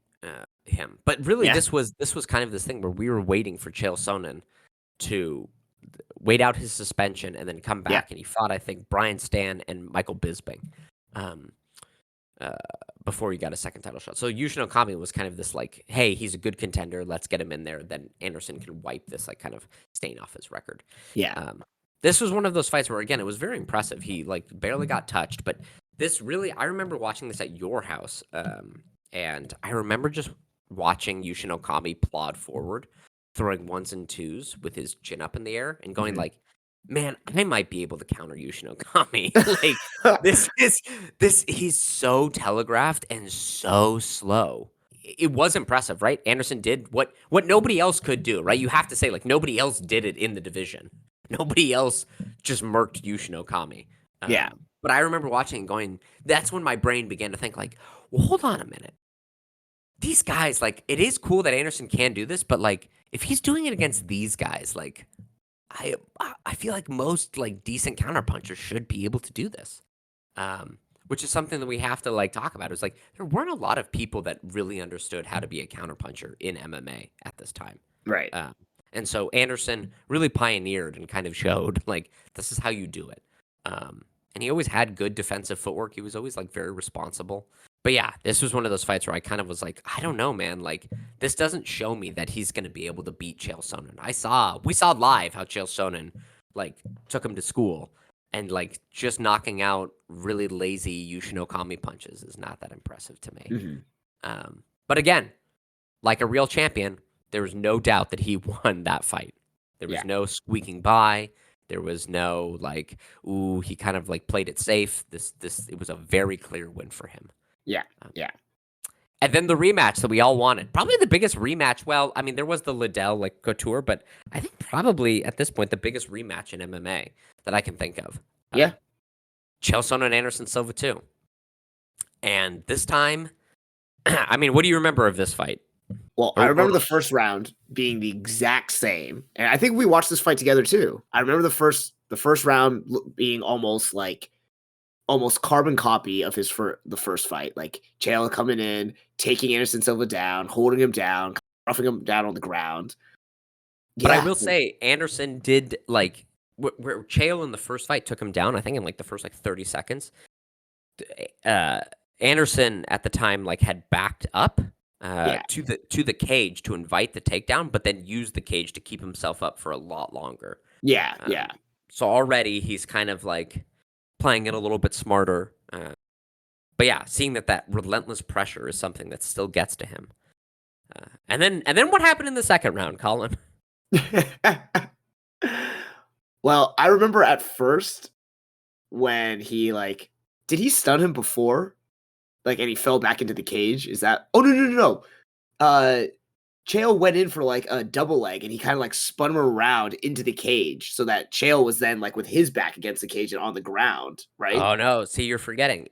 him. But really, Yeah, this was kind of this thing where we were waiting for Chael Sonnen to wait out his suspension and then come yeah, back. And he fought, I think, Brian Stan and Michael Bisping um, uh, before he got a second title shot. So Yushin Okami was kind of this like, hey, he's a good contender. Let's get him in there. Then Anderson can wipe this like kind of stain off his record. yeah, Um, this was one of those fights where, again, it was very impressive. He like barely got touched, but this really, I remember watching this at your house, and I remember just watching Yushin Okami plod forward, throwing ones and twos with his chin up in the air, and going mhm. like, "Man, I might be able to counter Yushin Okami." Like this is this. He's so telegraphed and so slow. It was impressive, right? Anderson did what nobody else could do, right? You have to say like nobody else did it in the division. Nobody else just murked Yushin Okami. Yeah, But I remember watching and going, that's when my brain began to think like, well, hold on a minute. These guys, like, it is cool that Anderson can do this, but like, if he's doing it against these guys, like, I I feel like most like decent counterpunchers should be able to do this. Um, which is something that we have to like talk about. It's like there weren't a lot of people that really understood how to be a counterpuncher in MMA at this time. right. Um, and so Anderson really pioneered and kind of showed like this is how you do it. And he always had good defensive footwork. He was always like very responsible. But yeah, this was one of those fights where I kind of was like, I don't know, man. Like this doesn't show me that he's going to be able to beat Chael Sonnen. We saw live how Chael Sonnen like took him to school, and like just knocking out really lazy Yushin Okami punches is not that impressive to me. Mhm. But again, like a real champion, there was no doubt that he won that fight. There Yeah, was no squeaking by. There was no like, ooh, he kind of like played it safe. It was a very clear win for him. yeah, Um, yeah, and then the rematch that we all wanted, probably the biggest rematch. Well, I mean, there was the Liddell like Couture, but I think probably at this point the biggest rematch in MMA that I can think of. yeah. Chael Sonnen and Anderson Silva too. And this time, I mean, what do you remember of this fight? Well, I remember the first round being the exact same, and I think we watched this fight together too. I remember the first round being almost carbon copy of the first fight. Like Chael coming in, taking Anderson Silva down, holding him down, roughing him down on the ground. But I Yeah, will say Anderson did like where Chael in the first fight took him down. I think in like the first like 30 seconds. Uh, Anderson at the time like had backed up yeah, to the cage to invite the takedown, but then used the cage to keep himself up for a lot longer. yeah, yeah, Um, so already he's kind of like playing it a little bit smarter. But yeah, seeing that relentless pressure is something that still gets to him. And then what happened in the second round, Colin? Well, I remember at first when he like did he stun him before? Like, and he fell back into the cage? Is that Oh, no, no, no, no. Chael went in for like a double leg and he kind of like spun him around into the cage so that Chael was then like with his back against the cage and on the ground, right? Oh no, see you're forgetting.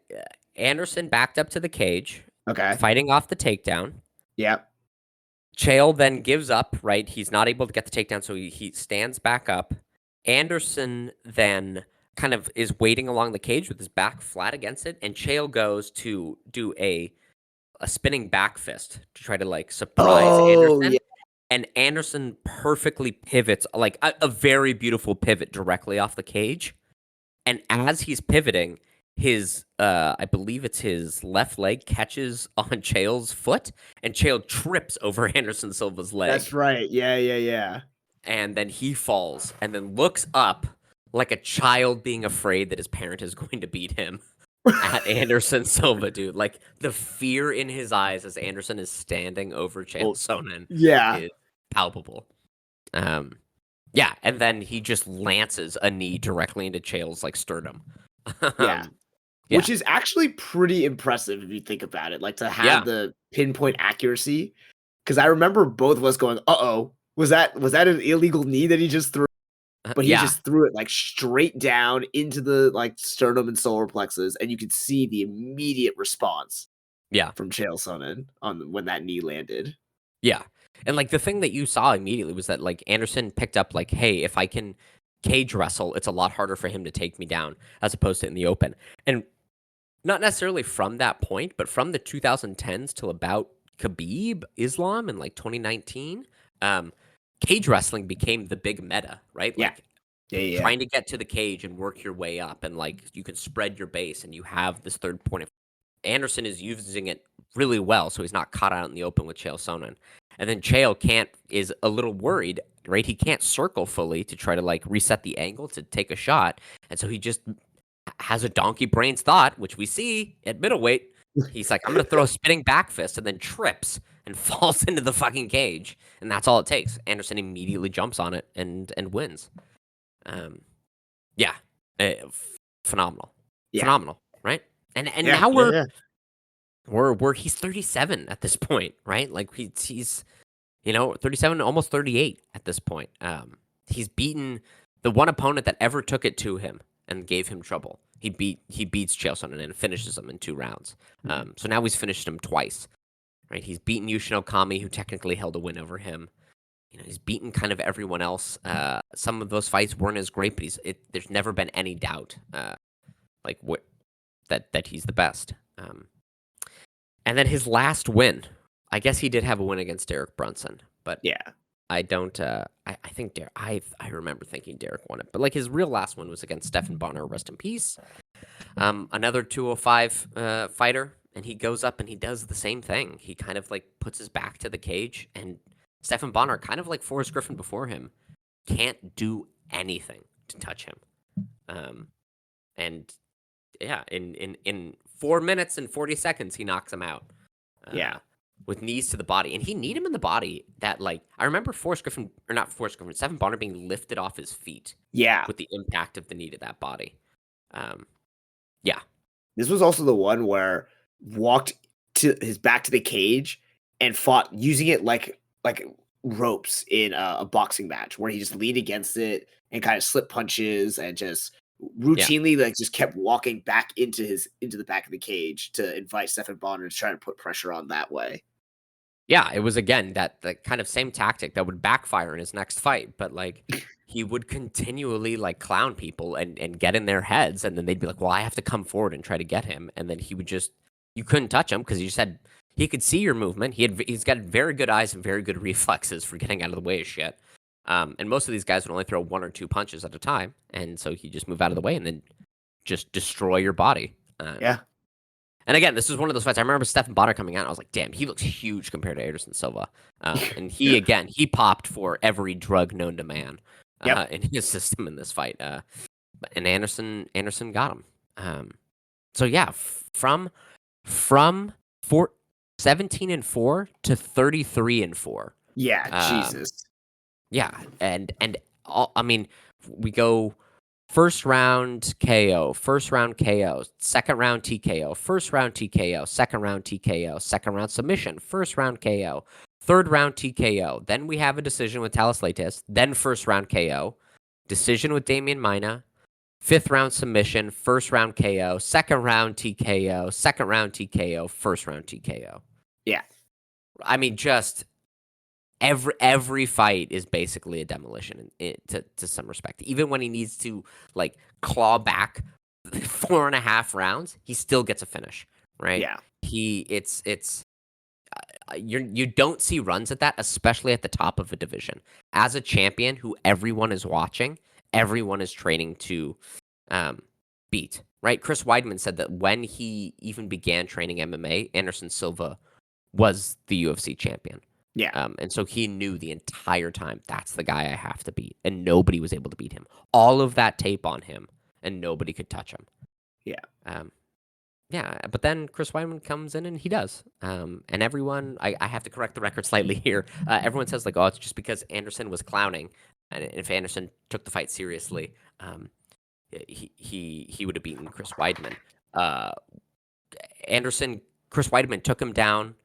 Anderson backed up to the cage, Okay. fighting off the takedown. Yeah. Chael then gives up, right? He's not able to get the takedown, so he stands back up. Anderson then kind of is waiting along the cage with his back flat against it, and Chael goes to do a spinning back fist to try to like surprise Oh, yeah. Anderson, and Anderson perfectly pivots like a very beautiful pivot directly off the cage. And as he's pivoting, his I believe it's his left leg catches on Chael's foot, and Chael trips over Anderson Silva's That's leg, right. Yeah, yeah, yeah. and then he falls and then looks up like a child being afraid that his parent is going to beat him at Anderson Silva, dude. Like the fear in his eyes as Anderson is standing over Chael Well, Sonnen yeah, is palpable. Um, yeah, and then he just lances a knee directly into Chael's like sternum. yeah. um, yeah, Which is actually pretty impressive if you think about it, like, to have yeah, the pinpoint accuracy. Because I remember both of us going, "Uh-oh, was that an illegal knee that he just threw?" But he yeah, just threw it, like, straight down into the, like, sternum and solar plexus, and you could see the immediate response yeah, from Chael Sonnen on when that knee landed. yeah. And like the thing that you saw immediately was that like Anderson picked up like, hey, if I can cage wrestle, it's a lot harder for him to take me down as opposed to in the open. And not necessarily from that point, but from the 2010s till about Khabib Islam in like 2019, um, cage wrestling became the big meta, right? Yeah. Like Yeah, yeah, yeah. trying to get to the cage and work your way up, and like you can spread your base, and you have this third point of Anderson is using it really well, so he's not caught out in the open with Chael Sonnen. And then Chael is a little worried, right? He can't circle fully to try to like reset the angle to take a shot, and so he just has a donkey brains thought, which we see at middleweight. He's like, I'm gonna throw a spinning back fist, and then trips and falls into the fucking cage, and that's all it takes. Anderson immediately jumps on it and wins. Um, yeah, phenomenal, Yeah. phenomenal, right? And Yeah, now yeah, yeah. we're he's 37 at this point, right? Like he's 37, almost 38 at this point. He's beaten the one opponent that ever took it to him and gave him trouble. He beats Chael Sonnen and finishes him in 2 rounds. Mhm. So now he's finished him twice, right? He's beaten Yushin Okami, who technically held a win over him. He's beaten kind of everyone else. Some of those fights weren't as great, but there's never been any doubt, like what that he's the best. And then his last win, I guess he did have a win against Derek Brunson, but Yeah. I don't. I think I remember thinking Derek won it, but like his real last one was against Stephan Bonnar. Rest in peace. Another 205 fighter, and he goes up and he does the same thing. He kind of like puts his back to the cage, and Stephan Bonnar, kind of like Forrest Griffin before him, can't do anything to touch him. And yeah, in 4 minutes and 40 seconds, he knocks him out. Yeah. With knees to the body, and he kneed him in the body. That like I remember Forrest Griffin, or not Forrest Griffin, Stephan Bonnar being lifted off his feet Yeah. with the impact of the knee to that body. Um, yeah, This was also the one where walked to his back to the cage and fought using it like ropes in a boxing match where he just leaned against it and kind of slip punches and just yeah, routinely like just kept walking back into the back of the cage to invite Stephan Bonner to try to put pressure on that way. yeah. It was again that the kind of same tactic that would backfire in his next fight, but like he would continually like clown people and get in their heads, and then they'd be like, "Well, I have to come forward and try to get him," and then he would just you couldn't touch him because he could see your movement. He's got very good eyes and very good reflexes for getting out of the way of shit. And most of these guys would only throw 1 or 2 punches at a time, and so he just move out of the way and then just destroy your body. Yeah. And again, this was one of those fights. I remember Stephan Bonner coming out. And I was like, "Damn, he looks huge compared to Anderson Silva." And he popped for every drug known to man Yep. in his system in this fight. And Anderson got him. So yeah, from 17-4 to 33-4. Yeah. Um, Jesus. yeah, and all, I mean, we go first round KO, first round KO, second round TKO, first round TKO, second round TKO, second round submission, first round KO, third round TKO. Then we have a decision with Talis Latis, then first round KO, decision with Damian Maina, fifth round submission, first round KO, second round TKO, second round TKO, first round TKO. Yeah. I mean, just Every fight is basically a demolition to some respect. Even when he needs to like claw back 4.5 rounds, he still gets a finish, right? Yeah. It's you don't see runs at that, especially at the top of a division. As a champion who everyone is watching, everyone is training to um, beat, right? Chris Weidman said that when he even began training MMA, Anderson Silva was the UFC champion. Yeah. And so he knew the entire time that's the guy I have to beat, and nobody was able to beat him. All of that tape on him, and nobody could touch him. Yeah. Um, yeah, but then Chris Weidman comes in and he does. And everyone, I have to correct the record slightly here. Everyone says like, oh, it's just because Anderson was clowning, and if Anderson took the fight seriously, he would have beaten Chris Weidman. Uh, Chris Weidman took him down.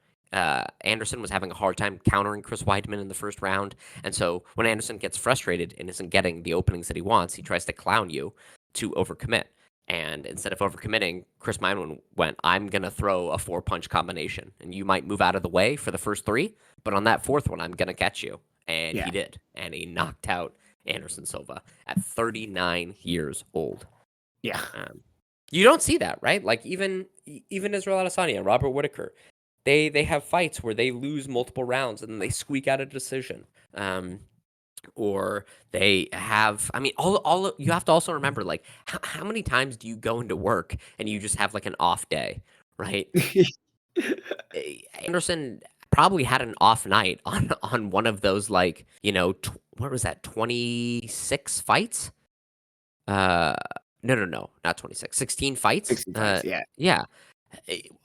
Anderson was having a hard time countering Chris Weidman in the first round. And so when Anderson gets frustrated and isn't getting the openings that he wants, he tries to clown you to overcommit. And instead of overcommitting, Chris Weidman went, I'm going to throw a 4-punch combination. And you might move out of the way for the first 3, but on that 4th one, I'm going to catch you. And Yeah. he did. And he knocked out Anderson Silva at 39 years old. Yeah. You don't see that, right? Like even Israel Adesanya, Robert Whitaker, they have fights where they lose multiple rounds and then they squeak out a decision. Or they have, I mean, all you have to also remember, like, how many times do you go into work and you just have like an off day, right? Anderson probably had an off night on one of those, like, what was that, 26 fights? Uh, no, not 26, 16 fights. 60 fights. Yeah. Yeah.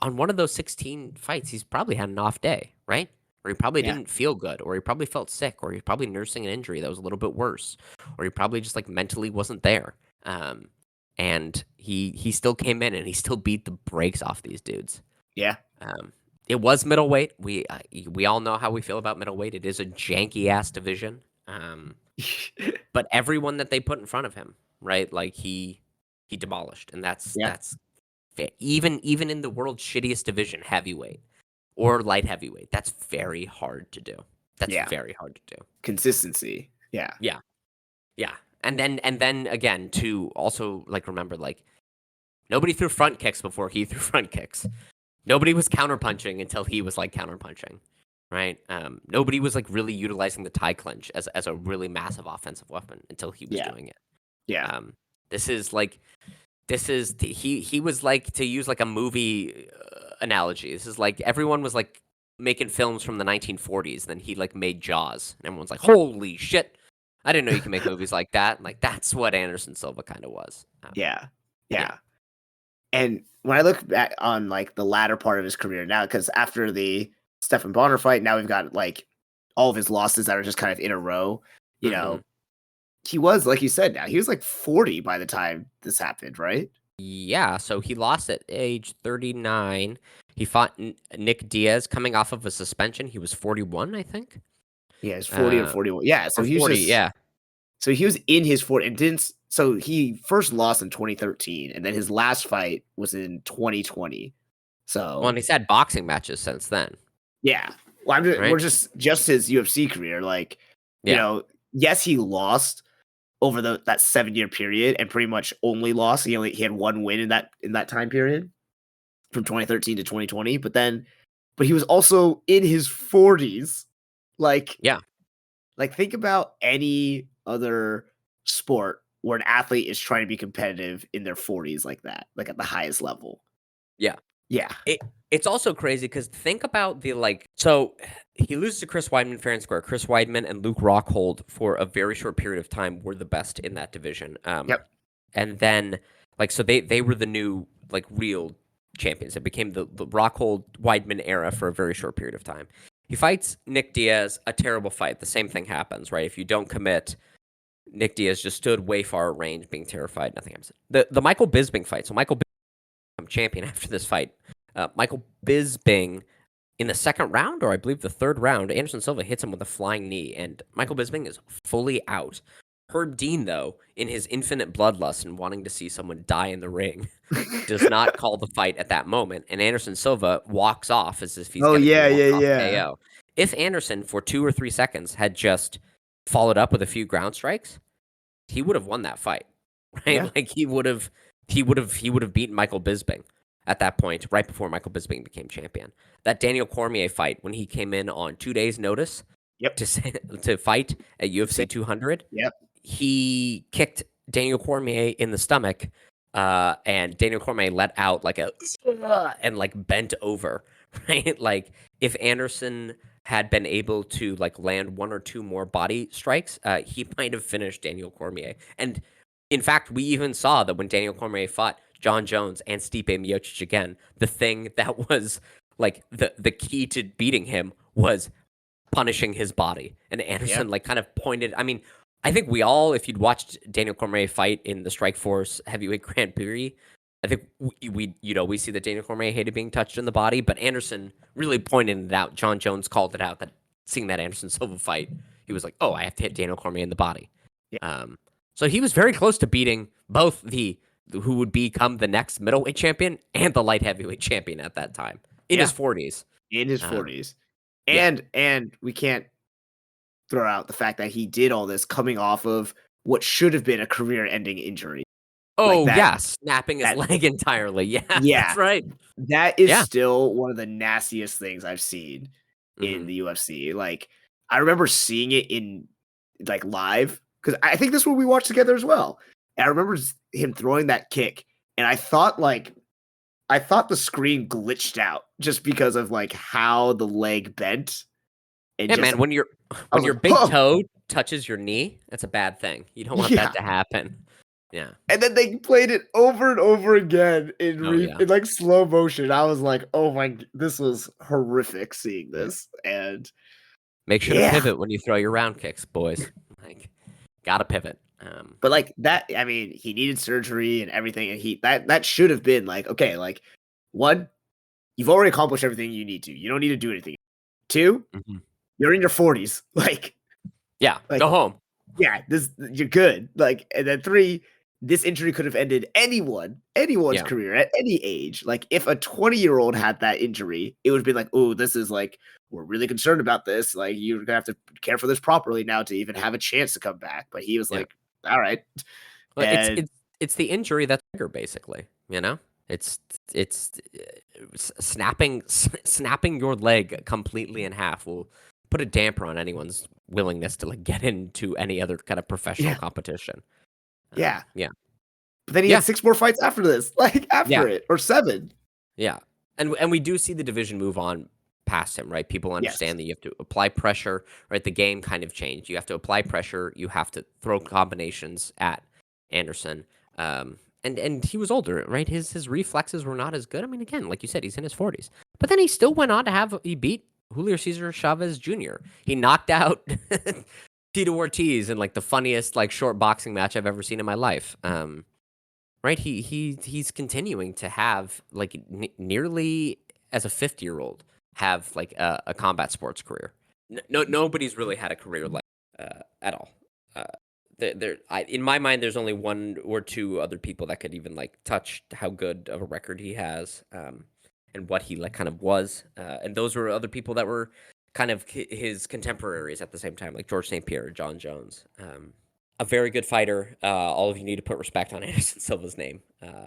On one of those 16 fights, he's probably had an off day, right? Or he probably Yeah. didn't feel good, or he probably felt sick, or he's probably nursing an injury that was a little bit worse, or he probably just like mentally wasn't there. And he still came in and he still beat the brakes off these dudes. Yeah. It was middleweight. We all know how we feel about middleweight. It is a janky ass division. But everyone that they put in front of him, right? Like he demolished, and that's Yeah. even in the world's shittiest division, heavyweight or light heavyweight. That's very hard to do. That's Yeah. very hard to do. Consistency. Yeah. Yeah, yeah. And then again, to also like remember, like nobody threw front kicks before he threw front kicks. Nobody was counterpunching until he was like counterpunching. Right. Nobody was like really utilizing the tie clinch as a really massive offensive weapon until he was doing it. Yeah. This is he was like, to use like a movie analogy. This is like everyone was like making films from the 1940s. Then he like made Jaws, and everyone's like, "Holy shit! I didn't know you can make movies like that." Like that's what Anderson Silva kind of was. Yeah. And when I look back on like the latter part of his career now, because after the Stephan Bonner fight, now we've got like all of his losses that are just kind of in a row. You know, he was, like you said, now he was like 40 by the time this happened, right? Yeah, so he lost at age 39. He fought Nick Diaz coming off of a suspension. He was 41, I think. Yeah, he's 40 or 41. Yeah, so Or he was 40, just yeah. so he was in his 40 and didn't so he first lost in 2013 and then his last fight was in 2020. Well, So and he's had boxing matches since then, yeah. Well, we're right? just his UFC career. Like, Yeah. yes, he lost over that 7-year period and pretty much only lost. He had one win in that time period from 2013 to 2020. But he was also in his 40s. Like, Yeah. like think about any other sport where an athlete is trying to be competitive in their 40s like that, like at the highest level. Yeah. Yeah. It's also crazy because think about so he loses to Chris Weidman fair and square. Chris Weidman and Luke Rockhold for a very short period of time were the best in that division. Yep. And then so they were the new like real champions. It became the Rockhold Weidman era for a very short period of time. He fights Nick Diaz, a terrible fight. The same thing happens, right? If you don't commit, Nick Diaz just stood way far at range, being terrified. Nothing happens. The Michael Bisping fight. So Michael Bisping became champion after this fight. Michael Bisping, in the second round, or I believe the third round, Anderson Silva hits him with a flying knee, and Michael Bisping is fully out. Herb Dean, though, in his infinite bloodlust and wanting to see someone die in the ring, does not call the fight at that moment, and Anderson Silva walks off as if he's Oh going to yeah, go walk yeah, off yeah. KO. if Anderson for 2 or 3 seconds had just followed up with a few ground strikes, he would have won that fight, right? Yeah. Like he would have beaten Michael Bisping at that point, right before Michael Bisping became champion. That Daniel Cormier fight when he came in on 2 days' notice Yep. to to fight at UFC Same. 200, Yep. he kicked Daniel Cormier in the stomach, and Daniel Cormier let out like a and like bent over, right? Like if Anderson had been able to like land one or two more body strikes, he might have finished Daniel Cormier. And in fact, we even saw that when Daniel Cormier fought John Jones and Stipe Miocic again, the thing that was like the key to beating him was punishing his body. And Yeah. Anderson like kind of pointed. I mean, I think we all, if you'd watched Daniel Cormier fight in the Strikeforce heavyweight Grand Prix, I think we see that Daniel Cormier hated being touched in the body, but Anderson really pointed it out. John Jones called it out that seeing that Anderson Silva fight, he was like, "Oh, I have to hit Daniel Cormier in the body." Yeah. So he was very close to beating both the who would become the next middleweight champion and the light heavyweight champion at that time in his Yeah. 40s. In his Um, 40s. yeah. And we can't throw out the fact that he did all this coming off of what should have been a career-ending injury. Like Oh, that yeah, snapping his that leg entirely. Yeah, yeah, that's right. that is Yeah. still one of the nastiest things I've seen in Mhm. the UFC. Like, I remember seeing it in like live because I think this one we watched together as well. And I remember him throwing that kick, and I thought the screen glitched out just because of like how the leg bent and Yeah, just man, when your I when was your like, big oh toe touches your knee, that's a bad thing. You don't want that yeah. to happen. Yeah. And then they played it over and over again Oh, yeah. in like slow motion. I was like, oh this was horrific seeing Yeah. this. And Make sure to yeah, pivot when you throw your round kicks, boys. Like, gotta pivot. but like that, I mean, he needed surgery and everything, and that should have been like, okay, like one, you've already accomplished everything you need to. You don't need to do anything. Two, Mhm. you're in your 40s. Yeah, Like go home. yeah, this you're good. Like, and then three, this injury could have ended anyone's Yeah. career at any age. Like, if a 20-year-old had that injury, it would be like, oh, this is like, we're really concerned about this. Like, you're gonna have to care for this properly now to even have a chance to come back. But he was Yeah. like, all right. Well, it's And it's it's the injury that's bigger, basically, you know? It's snapping your leg completely in half will put a damper on anyone's willingness to, like, get into any other kind of professional yeah, competition. yeah. Yeah. But then he had Yeah. 6 more fights after this, like Yeah. after it, or 7. Yeah. And we do see the division move on past him, right? People Yes. understand that you have to apply pressure, right? The game kind of changed. You have to apply pressure. You have to throw combinations at Anderson. And he was older, right? His reflexes were not as good. I mean, again, like you said, he's in his 40s. But then he still went on to he beat Julio Cesar Chavez Jr. He knocked out Tito Ortiz in like the funniest like short boxing match I've ever seen in my life. Right? He's continuing to have like nearly as a 50-year-old have like a combat sports career. Nobody's really had a career like at all. Uh, in my mind, there's only one or two other people that could even like touch how good of a record he has, and what he like kind of was. And those were other people that were kind of his contemporaries at the same time, like George St. Pierre, John Jones. A very good fighter. All of you need to put respect on Anderson Silva's name,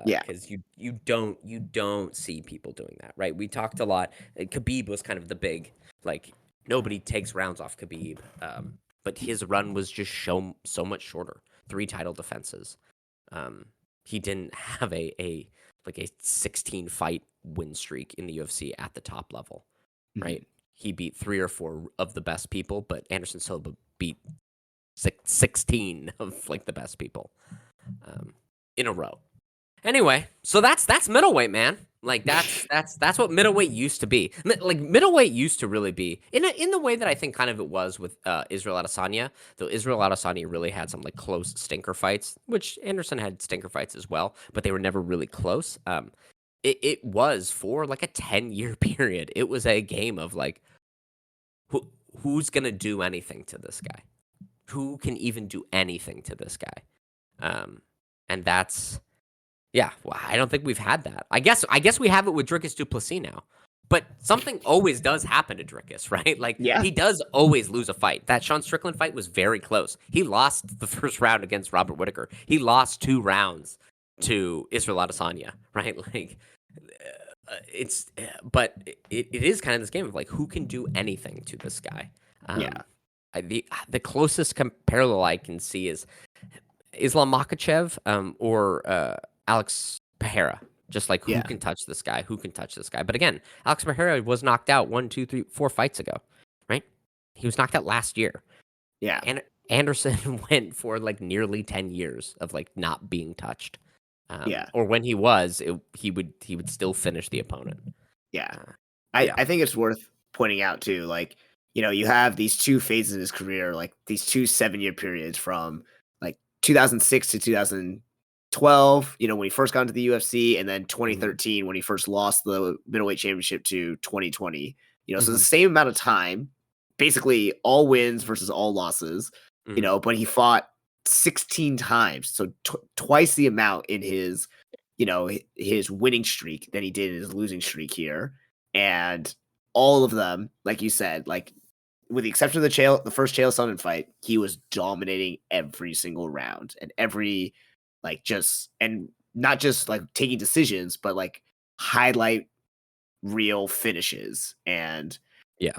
Yeah. because you don't see people doing that, right? We talked a lot. Khabib was kind of the big like nobody takes rounds off Khabib, but his run was just so much shorter. 3 title defenses. He didn't have a like a 16 fight win streak in the UFC at the top level, Mhm. right? He beat 3 or 4 of the best people, but Anderson Silva beat 16 of like the best people, in a row. Anyway, so that's middleweight, man. Like that's what middleweight used to be. Like middleweight used to really be in the way that I think kind of it was with Israel Adesanya. Though Israel Adesanya really had some like close stinker fights, which Anderson had stinker fights as well, but they were never really close. It was for like a 10-year period. It was a game of like who who's gonna do anything to this guy? Who can even do anything to this guy? Um, and that's yeah. Well, I don't think we've had that. I guess we have it with Dricus du Plessis now. But something always does happen to Dricus, right? Like, Yeah. he does always lose a fight. That Sean Strickland fight was very close. He lost the first round against Robert Whitaker. He lost 2 rounds to Israel Adesanya, right? Like, but it is kind of this game of like, who can do anything to this guy? Yeah. The closest parallel I can see is Islam Makhachev, or Alex Pereira. Just like, who Yeah. can touch this guy? Who can touch this guy? But again, Alex Pereira was knocked out 1, 2, 3, 4 fights ago, right? He was knocked out last year. Yeah. And Anderson went for like nearly 10 years of like not being touched. Yeah. Or when he was, he would still finish the opponent. Yeah. Uh, I, yeah. I think it's worth pointing out too, like, you have these 2 phases in his career, like these 2 7-year periods from like 2006 to 2012, when he first got into the UFC, and then Mhm. 2013 when he first lost the middleweight championship to 2020. So the Mhm. same amount of time, basically all wins versus all losses, Mhm. but he fought 16 times, so twice the amount in his winning streak than he did in his losing streak here. And all of them, like you said, like with the exception of the first Chael Sonnen fight, he was dominating every single round and every and not just like taking decisions, but like highlight real finishes. And Yeah.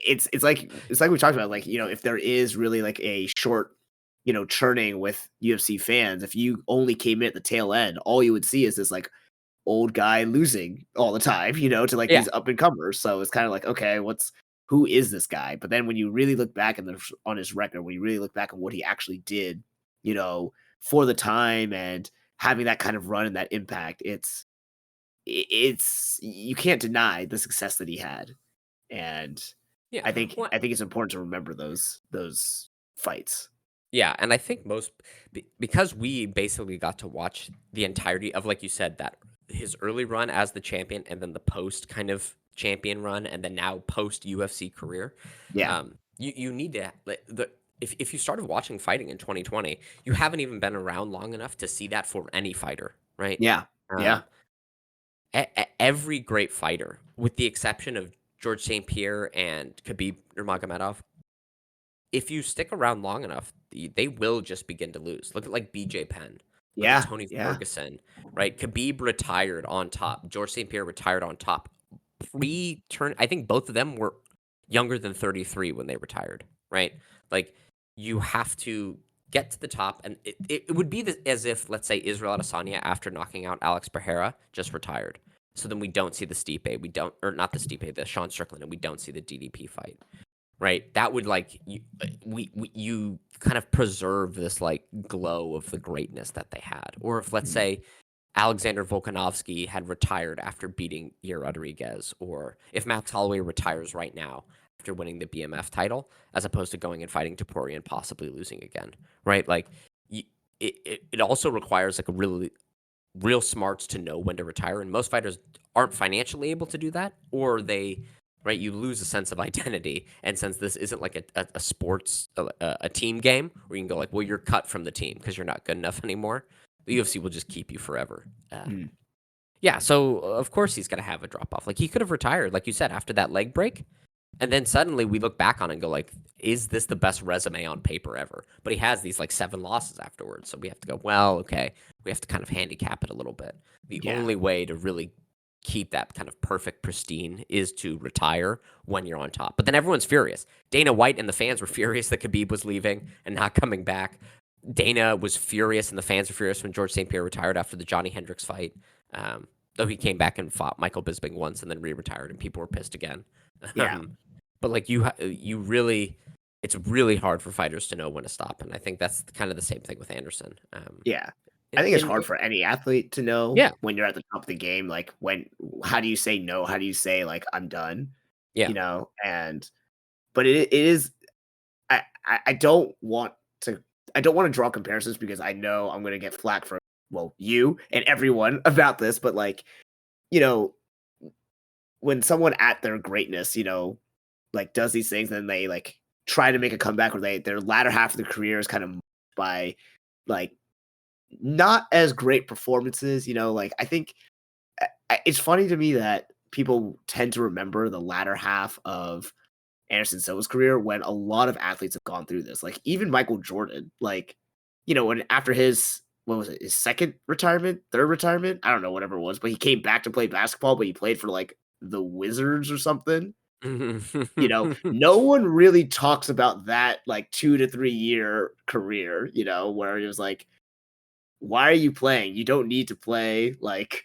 it's like we talked about, like, if there is really like a short, churning with UFC fans, if you only came in at the tail end, all you would see is this like old guy losing all the time, to like Yeah. these up and comers. So it's kind of like, okay, who is this guy? But then when you really look back on his record, when you really look back on what he actually did, for the time and having that kind of run and that impact, it's you can't deny the success that he had. And Yeah. I think Well, I think it's important to remember those fights. yeah, and I think because we basically got to watch the entirety of, like you said, that his early run as the champion, and then the post kind of champion run, and then now post UFC career. Yeah. You need to if you started watching fighting in 2020, you haven't even been around long enough to see that for any fighter, right? Yeah. Yeah. Um, every great fighter, with the exception of George St. Pierre and Khabib Nurmagomedov, if you stick around long enough, they will just begin to lose. Look at like BJ Penn. Look at Yeah. Tony Yeah. Ferguson, right? Khabib retired on top. George St. Pierre retired on top. Pre-turn, I think both of them were younger than 33 when they retired, right? Like, you have to get to the top, and it would be as if, let's say, Israel Adesanya, after knocking out Alex Pereira, just retired. So then we don't see the Stipe, or not the Stipe, the Sean Strickland, and we don't see the DDP fight, right? That would like you kind of preserve this like glow of the greatness that they had. Or if, let's Mhm. say, Alexander Volkanovski had retired after beating Yair Rodriguez, or if Max Holloway retires right now after winning the BMF title, as opposed to going and fighting Topuria and possibly losing again, right? Like, it also requires like a really real smarts to know when to retire, and most fighters aren't financially able to do that, or right, you lose a sense of identity. And since this isn't like a sports, a team game where you can go like, well, you're cut from the team because you're not good enough anymore, the UFC will just keep you forever. Mhm. Yeah, so of course he's gonna have a drop off. Like, he could have retired, like you said, after that leg break, and then suddenly we look back on it and go like, is this the best resume on paper ever? But he has these like 7 losses afterwards, so we have to go, well, okay, we have to kind of handicap it a little bit. The Yeah. only way to really keep that kind of perfect pristine is to retire when you're on top. But then everyone's furious. Dana White and the fans were furious that Khabib was leaving and not coming back. Dana was furious, and the fans were furious when George St. Pierre retired after the Johnny Hendricks fight. Though he came back and fought Michael Bisping once and then re-retired, and people were pissed again. Yeah. But like, you really, it's really hard for fighters to know when to stop, and I think that's kind of the same thing with Anderson. Yeah. I In, think it's in hard for any athlete to know Yeah, when you're at the top of the game, like how do you say no? How do you say like I'm done? yeah, And but it is I don't want to draw comparisons because I know I'm gonna get flack from, well, you and everyone about this, but like, you know, when someone at their greatness, like does these things, and then they like try to make a comeback where their latter half of the career is kind of by like not as great performances. Like I think it's funny to me that people tend to remember the latter half of Anderson Silva's career when a lot of athletes have gone through this. Like even Michael Jordan, like, when after his what was it, his second retirement, third retirement? I don't know, whatever it was, but he came back to play basketball, but he played for like the Wizards or something. No one really talks about that like 2 to 3 year career, where he was like, why are you playing? You don't need to play. Like,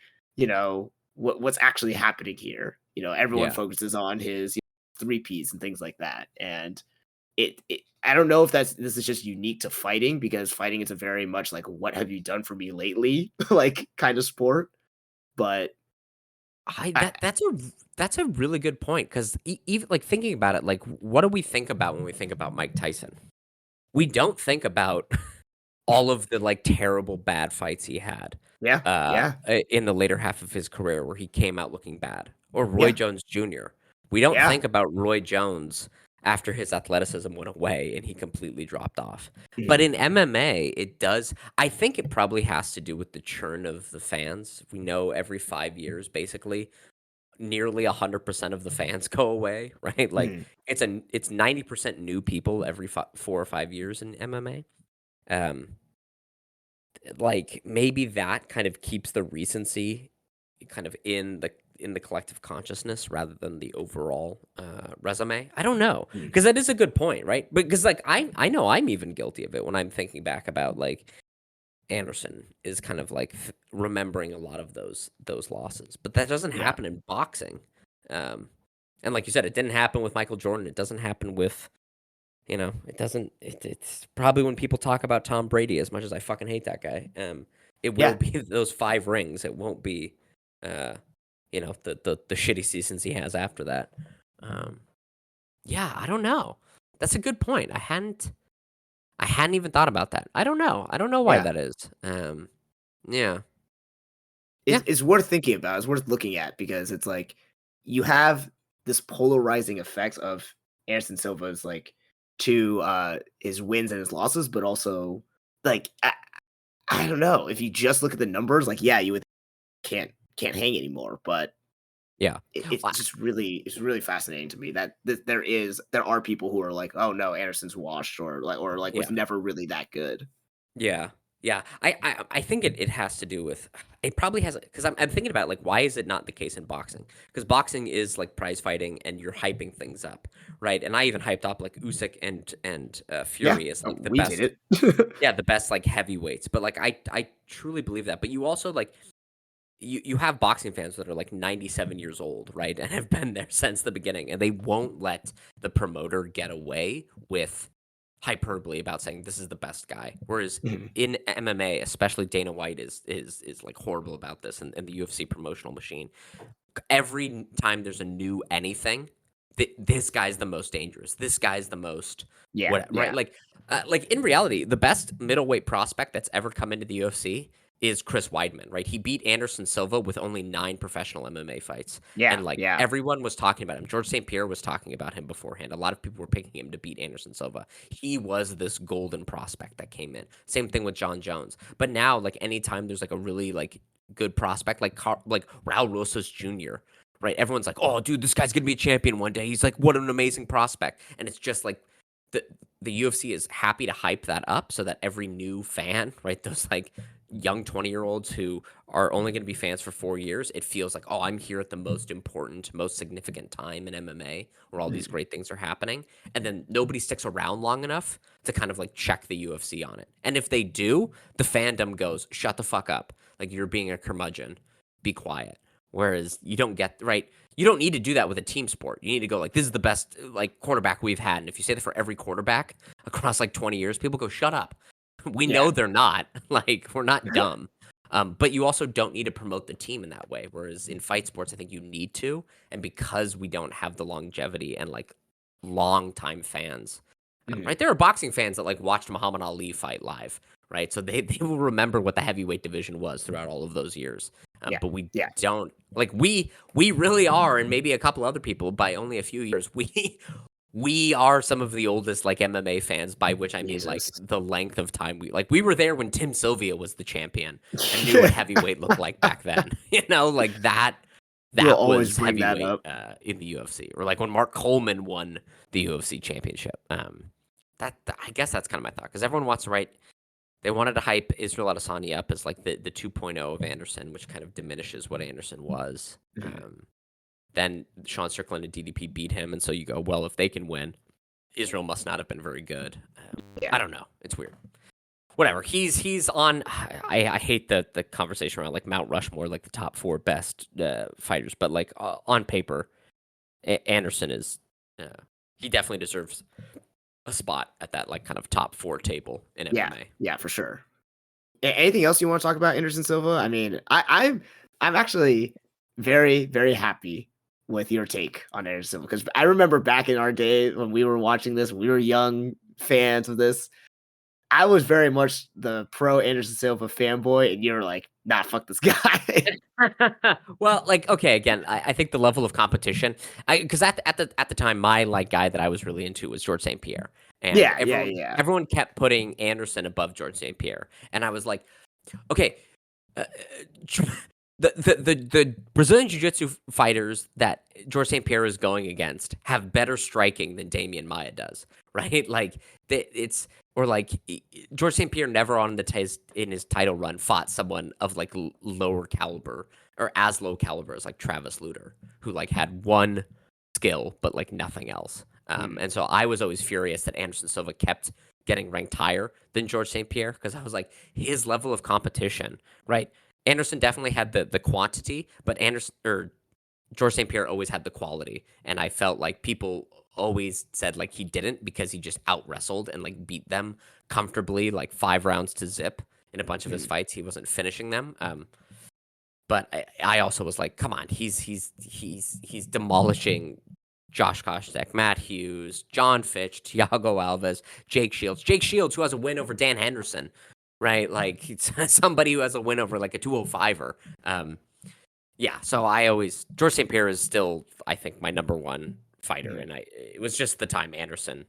what's actually happening here? Everyone Yeah. focuses on his three Ps and things like that. And I don't know if this is just unique to fighting because fighting is a very much like what have you done for me lately like kind of sport. But I I, that's a really good point because even like thinking about it, like what do we think about when we think about Mike Tyson? We don't think about all of the like terrible bad fights he had yeah, yeah, in the later half of his career where he came out looking bad, or Roy yeah, Jones Jr. We don't yeah. think about Roy Jones after his athleticism went away and he completely dropped off. But Mhm. in MMA, it does. I think it probably has to do with the churn of the fans. We know every 5 years, basically, nearly 100% of the fans go away, right? Like Mhm. it's 90% new people every 4 or 5 years in MMA. Um, like maybe that kind of keeps the recency kind of in the collective consciousness rather than the overall resume. I don't know Mhm. because that is a good point, right? Because like I know I'm even guilty of it when I'm thinking back about like Anderson is kind of like remembering a lot of those losses, but that doesn't Yeah, happen in boxing. Um, and like you said, it didn't happen with Michael Jordan. It doesn't happen with it doesn't. It's probably when people talk about Tom Brady, as much as I fucking hate that guy. It will yeah, be those 5 rings. It won't be, uh, the shitty seasons he has after that. Um, yeah, I don't know. That's a good point. I hadn't even thought about that. I don't know. I don't know why yeah. that is. Yeah. Yeah. It's worth thinking about. It's worth looking at because it's like you have this polarizing effect of Anderson Silva's like to his wins and his losses, but also like I don't know if you just look at the numbers, like yeah, you would can't hang anymore, but Yeah. it's Well, just really fascinating to me that there are people who are like, oh no, Anderson's washed or like was yeah. never really that good. Yeah. Yeah. I think it has to do with it probably has because I'm thinking about like why is it not the case in boxing? Because boxing is like prize fighting and you're hyping things up, right? And I even hyped up like Usyk and Yeah, Fury as like the we did best, it. yeah, the best like heavyweights. But like I truly believe that. But you also like you have boxing fans that are like 97 years old, right? And have been there since the beginning and they won't let the promoter get away with hyperbole about saying this is the best guy. Whereas Mhm. in MMA, especially Dana White is like horrible about this and the UFC promotional machine. Every time there's a new anything, this guy's the most dangerous. This guy's the most Yeah, what right? yeah, Like in reality, the best middleweight prospect that's ever come into the UFC is Chris Weidman, right? He beat Anderson Silva with only 9 professional MMA fights. yeah, And like yeah. everyone was talking about him. George St. Pierre was talking about him beforehand. A lot of people were picking him to beat Anderson Silva. He was this golden prospect that came in. Same thing with John Jones. But now, like anytime there's like a really like good prospect, like Raul Rosas Jr., right? Everyone's like, "Oh, dude, this guy's gonna be a champion one day." He's like, "What an amazing prospect!" And it's just like the the UFC is happy to hype that up so that every new fan, right, those like young 20-year-olds who are only going to be fans for 4 years, it feels like, oh, I'm here at the most important, most significant time in MMA where all these Mhm. great things are happening. And then nobody sticks around long enough to kind of like check the UFC on it. And if they do, the fandom goes, shut the fuck up. Like you're being a curmudgeon. Be quiet. Whereas you don't get, right? You don't need to do that with a team sport. You need to go like, this is the best like quarterback we've had. And if you say that for every quarterback across like 20 years, people go, shut up. We Yeah. know they're not. Like, we're not dumb. But you also don't need to promote the team in that way. Whereas in fight sports, I think you need to. And because we don't have the longevity and like long time fans, Mhm. right? There are boxing fans that like watched Muhammad Ali fight live, right? So they will remember what the heavyweight division was throughout all of those years. Yeah, But we yeah. don't like we really are, and maybe a couple other people by only a few years. We are some of the oldest like MMA fans, by which I mean like Jesus. the length of time we were there when Tim Sylvia was the champion and knew what heavyweight looked like back then. Like that. You'll that always was bring that heavyweight up. in the UFC, or like when Mark Coleman won the UFC championship. I guess that's kind of my thought because everyone wants to write. They wanted to hype Israel Adesanya up as like the 2.0 of Anderson, which kind of diminishes what Anderson was. Mhm. Then Sean Strickland and DDP beat him, and so you go, well, if they can win, Israel must not have been very good. Yeah. I don't know. It's weird. Whatever. He's on. I hate the conversation around like Mount Rushmore, like the top 4 best fighters, but like on paper, Anderson is. He definitely deserves a spot at that like kind of top 4 table in Yeah. MMA. Yeah, for sure. Anything else you want to talk about Anderson Silva? I mean, I'm actually very, very happy with your take on Anderson Silva because I remember back in our day when we were watching this, we were young fans of this. I was very much the pro Anderson Silva fanboy, and you're like, nah, fuck this guy. Well, like okay, again, I think the level of competition, because at the time, my like guy that I was really into was George St. Pierre, and Yeah, yeah, everyone yeah. everyone kept putting Anderson above George St. Pierre, and I was like, okay, uh, tr- the Brazilian Jiu-Jitsu fighters that George St. Pierre is going against have better striking than Damian Maia does, right? Like it's or like George St. Pierre never on in his title run fought someone of like lower caliber or as low caliber as like Travis Lutter, who like had one skill but like nothing else. Mm, And so I was always furious that Anderson Silva kept getting ranked higher than George St. Pierre because I was like his level of competition, right? Anderson definitely had the quantity, but Anderson or George St. Pierre always had the quality, and I felt like people always said like he didn't because he just out wrestled and like beat them comfortably, like 5 rounds to zip in a bunch of his mm. fights. He wasn't finishing them. But I also was like, come on, he's demolishing Josh Koscheck, Matt Hughes, John Fitch, Thiago Alves, Jake Shields. Jake Shields, who has a win over Dan Henderson, right? Like it's somebody who has a win over like a 205er. Yeah, so I always George St. Pierre is still, I think, my number one fighter, Mhm. and it was just the time Anderson.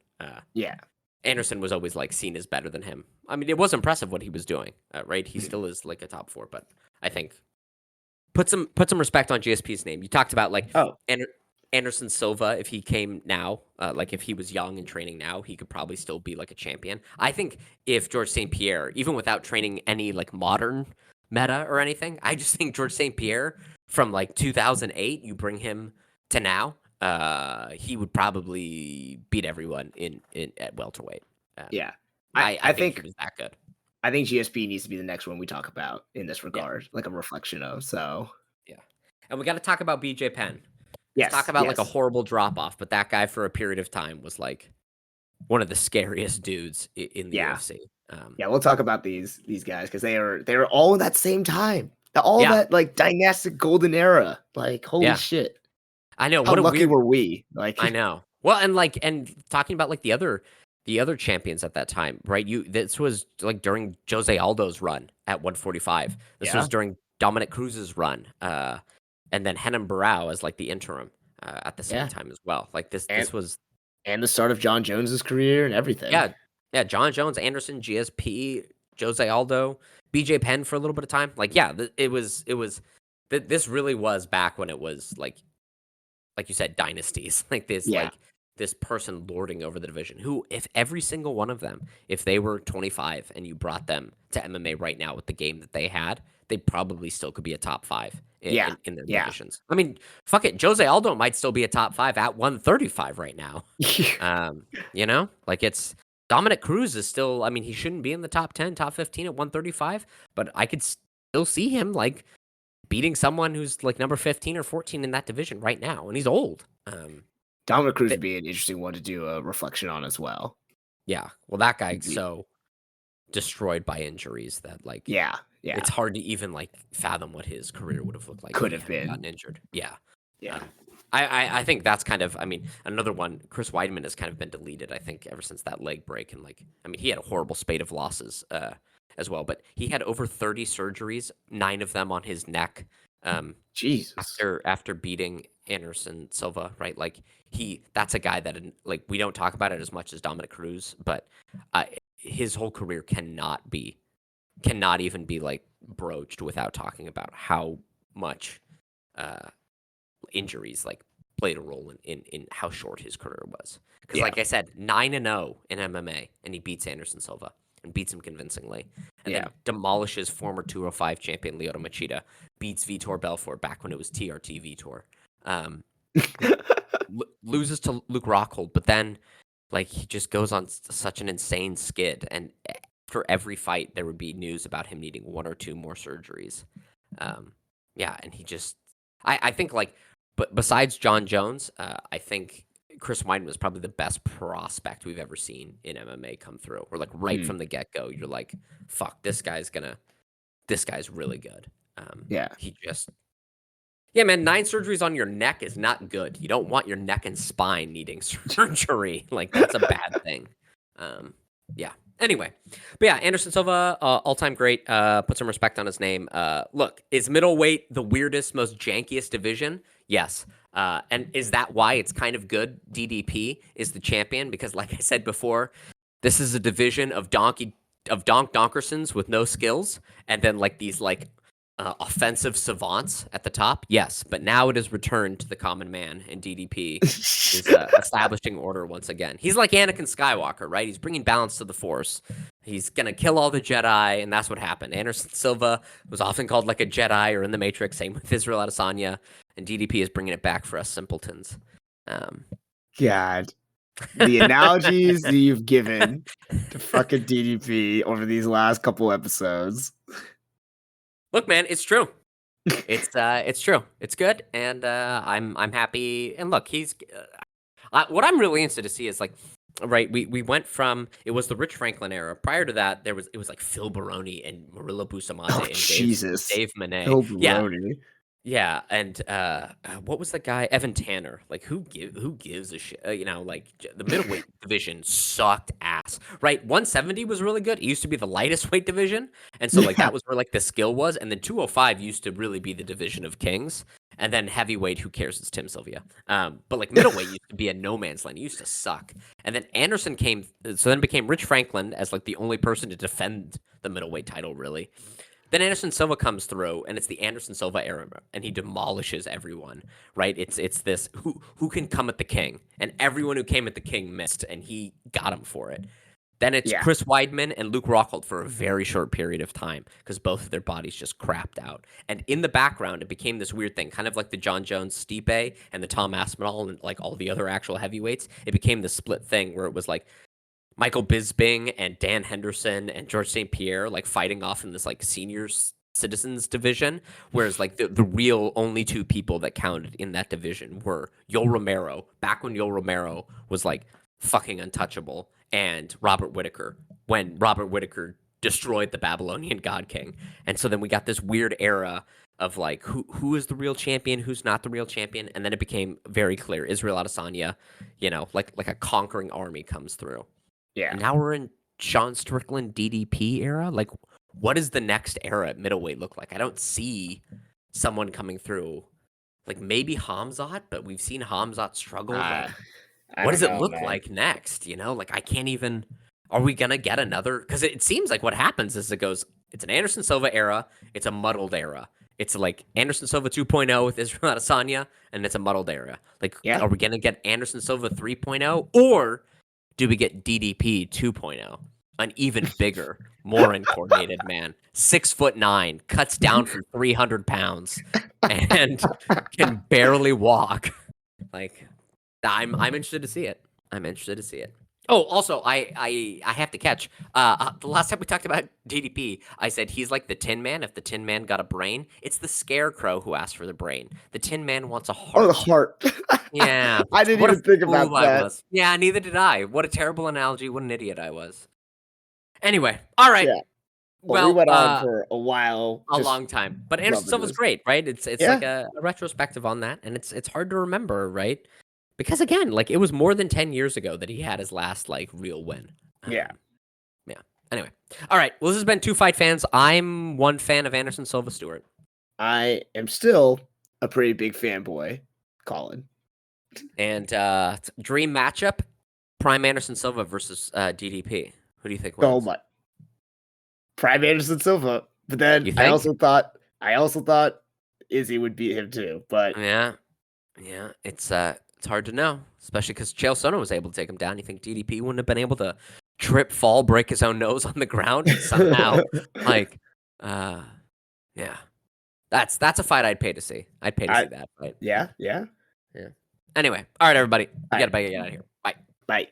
Yeah. Anderson was always like seen as better than him. I mean, it was impressive what he was doing, right? He Mhm. still is like a top 4, but I think put some respect on GSP's name. You talked about like Oh, Ander- Anderson Silva. If he came now, like if he was young and training now, he could probably still be like a champion. I think if George St. Pierre, even without training any like modern meta or anything, I just think George St. Pierre from like 2008, you bring him to now, he would probably beat everyone in at welterweight. Um, yeah. I think he was that good. I think GSP needs to be the next one we talk about in this Yeah. regard, like a reflection of. So Yeah. And we got to talk about BJ Penn. Let's talk yes, about like a yes, horrible drop off, but that guy for a period of time was like one of the scariest dudes in the yeah, UFC. yeah. We'll talk about these guys because they are all in that same time, all Yeah, that like dynastic golden era. Like holy yeah. shit, I know. how What a lucky weird. were we? I Like know. Well, and talking about like the other champions at that time, right? This was like during Jose Aldo's run at 145. This was yeah, during Dominic Cruz's run, and then Henan Barao as like the interim at the same yeah, time as well. Like this, and this was and the start of John Jones's career and everything. Yeah, yeah, John Jones, Anderson, GSP, Jose Aldo, BJ Penn for a little bit of time. Like, yeah, this really was back when it was like you said, dynasties. Yeah, Like this person lording over the division. Who, if every single one of them, if they were 25 and you brought them to MMA right now with the game that they had, they probably still could be a top 5 in yeah, in their yeah. divisions. I mean, fuck it, Jose Aldo might still be a top 5 at 135 right now. Like it's Dominic Cruz is still, I mean, he shouldn't be in the top 10, top 15 at 135, but I could still see him like beating someone who's like number 15 or 14 in that division right now, and he's old. Dominic Cruz would Th- be an interesting one to do a reflection on as well. yeah, well, that guy's He'd be- so destroyed by injuries that like Yeah, yeah, it's hard to even like fathom what his career would have looked like if could he have hadn't been. gotten injured. Yeah. Yeah, Um, I think that's kind of, I mean, another one. Chris Weidman has kind of been deleted. I think ever since that leg break, and like, I mean, he had a horrible spate of losses as well. But he had over 30 surgeries, 9 of them on his neck. Um, Jesus. after beating Anderson Silva, right? Like that's a guy that like we don't talk about it as much as Dominic Cruz, but uh, his whole career cannot even be like broached without talking about how much uh, injuries like played a role in how short his career was. Because, Yeah. like I said, 9-0 in MMA, and he beats Anderson Silva and beats him convincingly, and Yeah. then demolishes former 205 champion Lyoto Machida, beats Vitor Belfort back when it was TRT Vitor, um, loses to Luke Rockhold, but then like he just goes on such an insane skid, and after every fight there would be news about him needing one or two more surgeries. Yeah, and he just, I think like, but besides John Jones, I think Chris Weidman was probably the best prospect we've ever seen in MMA come through. Or like right Hmm. from the get go, you're like, fuck, this guy's really good. Yeah. He just, yeah, man, 9 surgeries on your neck is not good. You don't want your neck and spine needing surgery. Like, that's a bad thing. Um, yeah. Anyway, but yeah, Anderson Silva, all-time great. Put some respect on his name. Look, is middleweight the weirdest, most jankiest division? Yes. And is that why it's kind of good? DDP is the champion because, like I said before, this is a division of donkersons with no skills, and then like these like offensive savants at the top, yes, but now it is returned to the common man, and DDP is establishing order once again. He's like Anakin Skywalker, right? He's bringing balance to the Force. He's gonna kill all the Jedi, and that's what happened. Anderson Silva was often called like a Jedi or in the Matrix. Same with Israel Adesanya, and DDP is bringing it back for us simpletons. Um, God, the analogies that you've given to fucking DDP over these last couple episodes. Look, man, it's true. It's true. It's good, and I'm happy. And look, he's what I'm really interested to see is like, right? We went from it was the Rich Franklin era. Prior to that, it was like Phil Baroni and Murillo Oh, Bustamante and Jesus. Dave Monet. Phil Yeah, Baroni. yeah, and what was the guy? Evan Tanner. Like, who gives a shit? Like the middleweight division sucked ass. Right, 170 was really good. It used to be the lightest weight division, and so like Yeah. that was where like the skill was. And then 205 used to really be the division of kings. And then heavyweight, who cares? It's Tim Sylvia. But like middleweight used to be a no man's land. It used to suck. And then Anderson came, so then it became Rich Franklin as like the only person to defend the middleweight title, really. Then Anderson Silva comes through, and it's the Anderson Silva era, and he demolishes everyone. Right? It's this who can come at the king, and everyone who came at the king missed, and he got him for it. Then it's Yeah. Chris Weidman and Luke Rockhold for a very short period of time because both of their bodies just crapped out. And in the background, it became this weird thing, kind of like the John Jones Stipe and the Tom Aspinall and like all the other actual heavyweights. It became this split thing where it was like Michael Bisping and Dan Henderson and George St. Pierre like fighting off in this like seniors citizens division, whereas like the real only two people that counted in that division were Yoel Romero, back when Yoel Romero was like fucking untouchable, and Robert Whitaker when Robert Whitaker destroyed the Babylonian God King. And so then we got this weird era of like who is the real champion, who's not the real champion, and then it became very clear Israel Adesanya, like a conquering army comes through. Yeah. And now we're in Sean Strickland DDP era. Like, what does the next era at middleweight look like? I don't see someone coming through. Like maybe Hamzat, but we've seen Hamzat struggle. Like, I what don't does it know, look man. like next? Like I can't even. Are we gonna get another? Because it seems like what happens is it goes. It's an Anderson Silva era. It's a muddled era. It's like Anderson Silva 2.0 with Israel Adesanya, and it's a muddled era. Like, Yeah. are we gonna get Anderson Silva 3.0, or do we get DDP 2.0? An even bigger, more uncoordinated man, 6'9", cuts down from 300 pounds, and can barely walk. Like, I'm interested to see it. I'm interested to see it. Oh, also, I have to catch. The last time we talked about DDP, I said he's like the Tin Man. If the Tin Man got a brain, it's the Scarecrow who asked for the brain. The Tin Man wants a Oh, the heart. heart. Yeah. I didn't What a even think fool about I that. was. Yeah, neither did I. What a terrible analogy. What an idiot I was. Anyway, all right. Yeah. Well, we Well, went on for a while. a Just long time. But Anderson loving Silva's this. great, right? It's like Yeah. a retrospective on that, and it's hard to remember, right? Because again, like it was more than 10 years ago that he had his last like real win. Yeah. Yeah. Anyway. All right. Well, this has been Two Fight Fans. I'm one fan of Anderson Silva Stewart. I am still a pretty big fanboy, Colin. And dream matchup, Prime Anderson Silva versus DDP. Who do you think Oh wins? my. Prime Anderson Silva. But then You I think? also thought Izzy would beat him too. But Yeah. Yeah, it's hard to know, especially because Chael Sonnen was able to take him down. You think DDP wouldn't have been able to trip, fall, break his own nose on the ground, and somehow, like, uh, yeah, that's a fight I'd pay to see. I'd pay to I see that fight. yeah, yeah. Yeah. Anyway, all right, everybody, we All gotta right, get out of here. Bye. bye.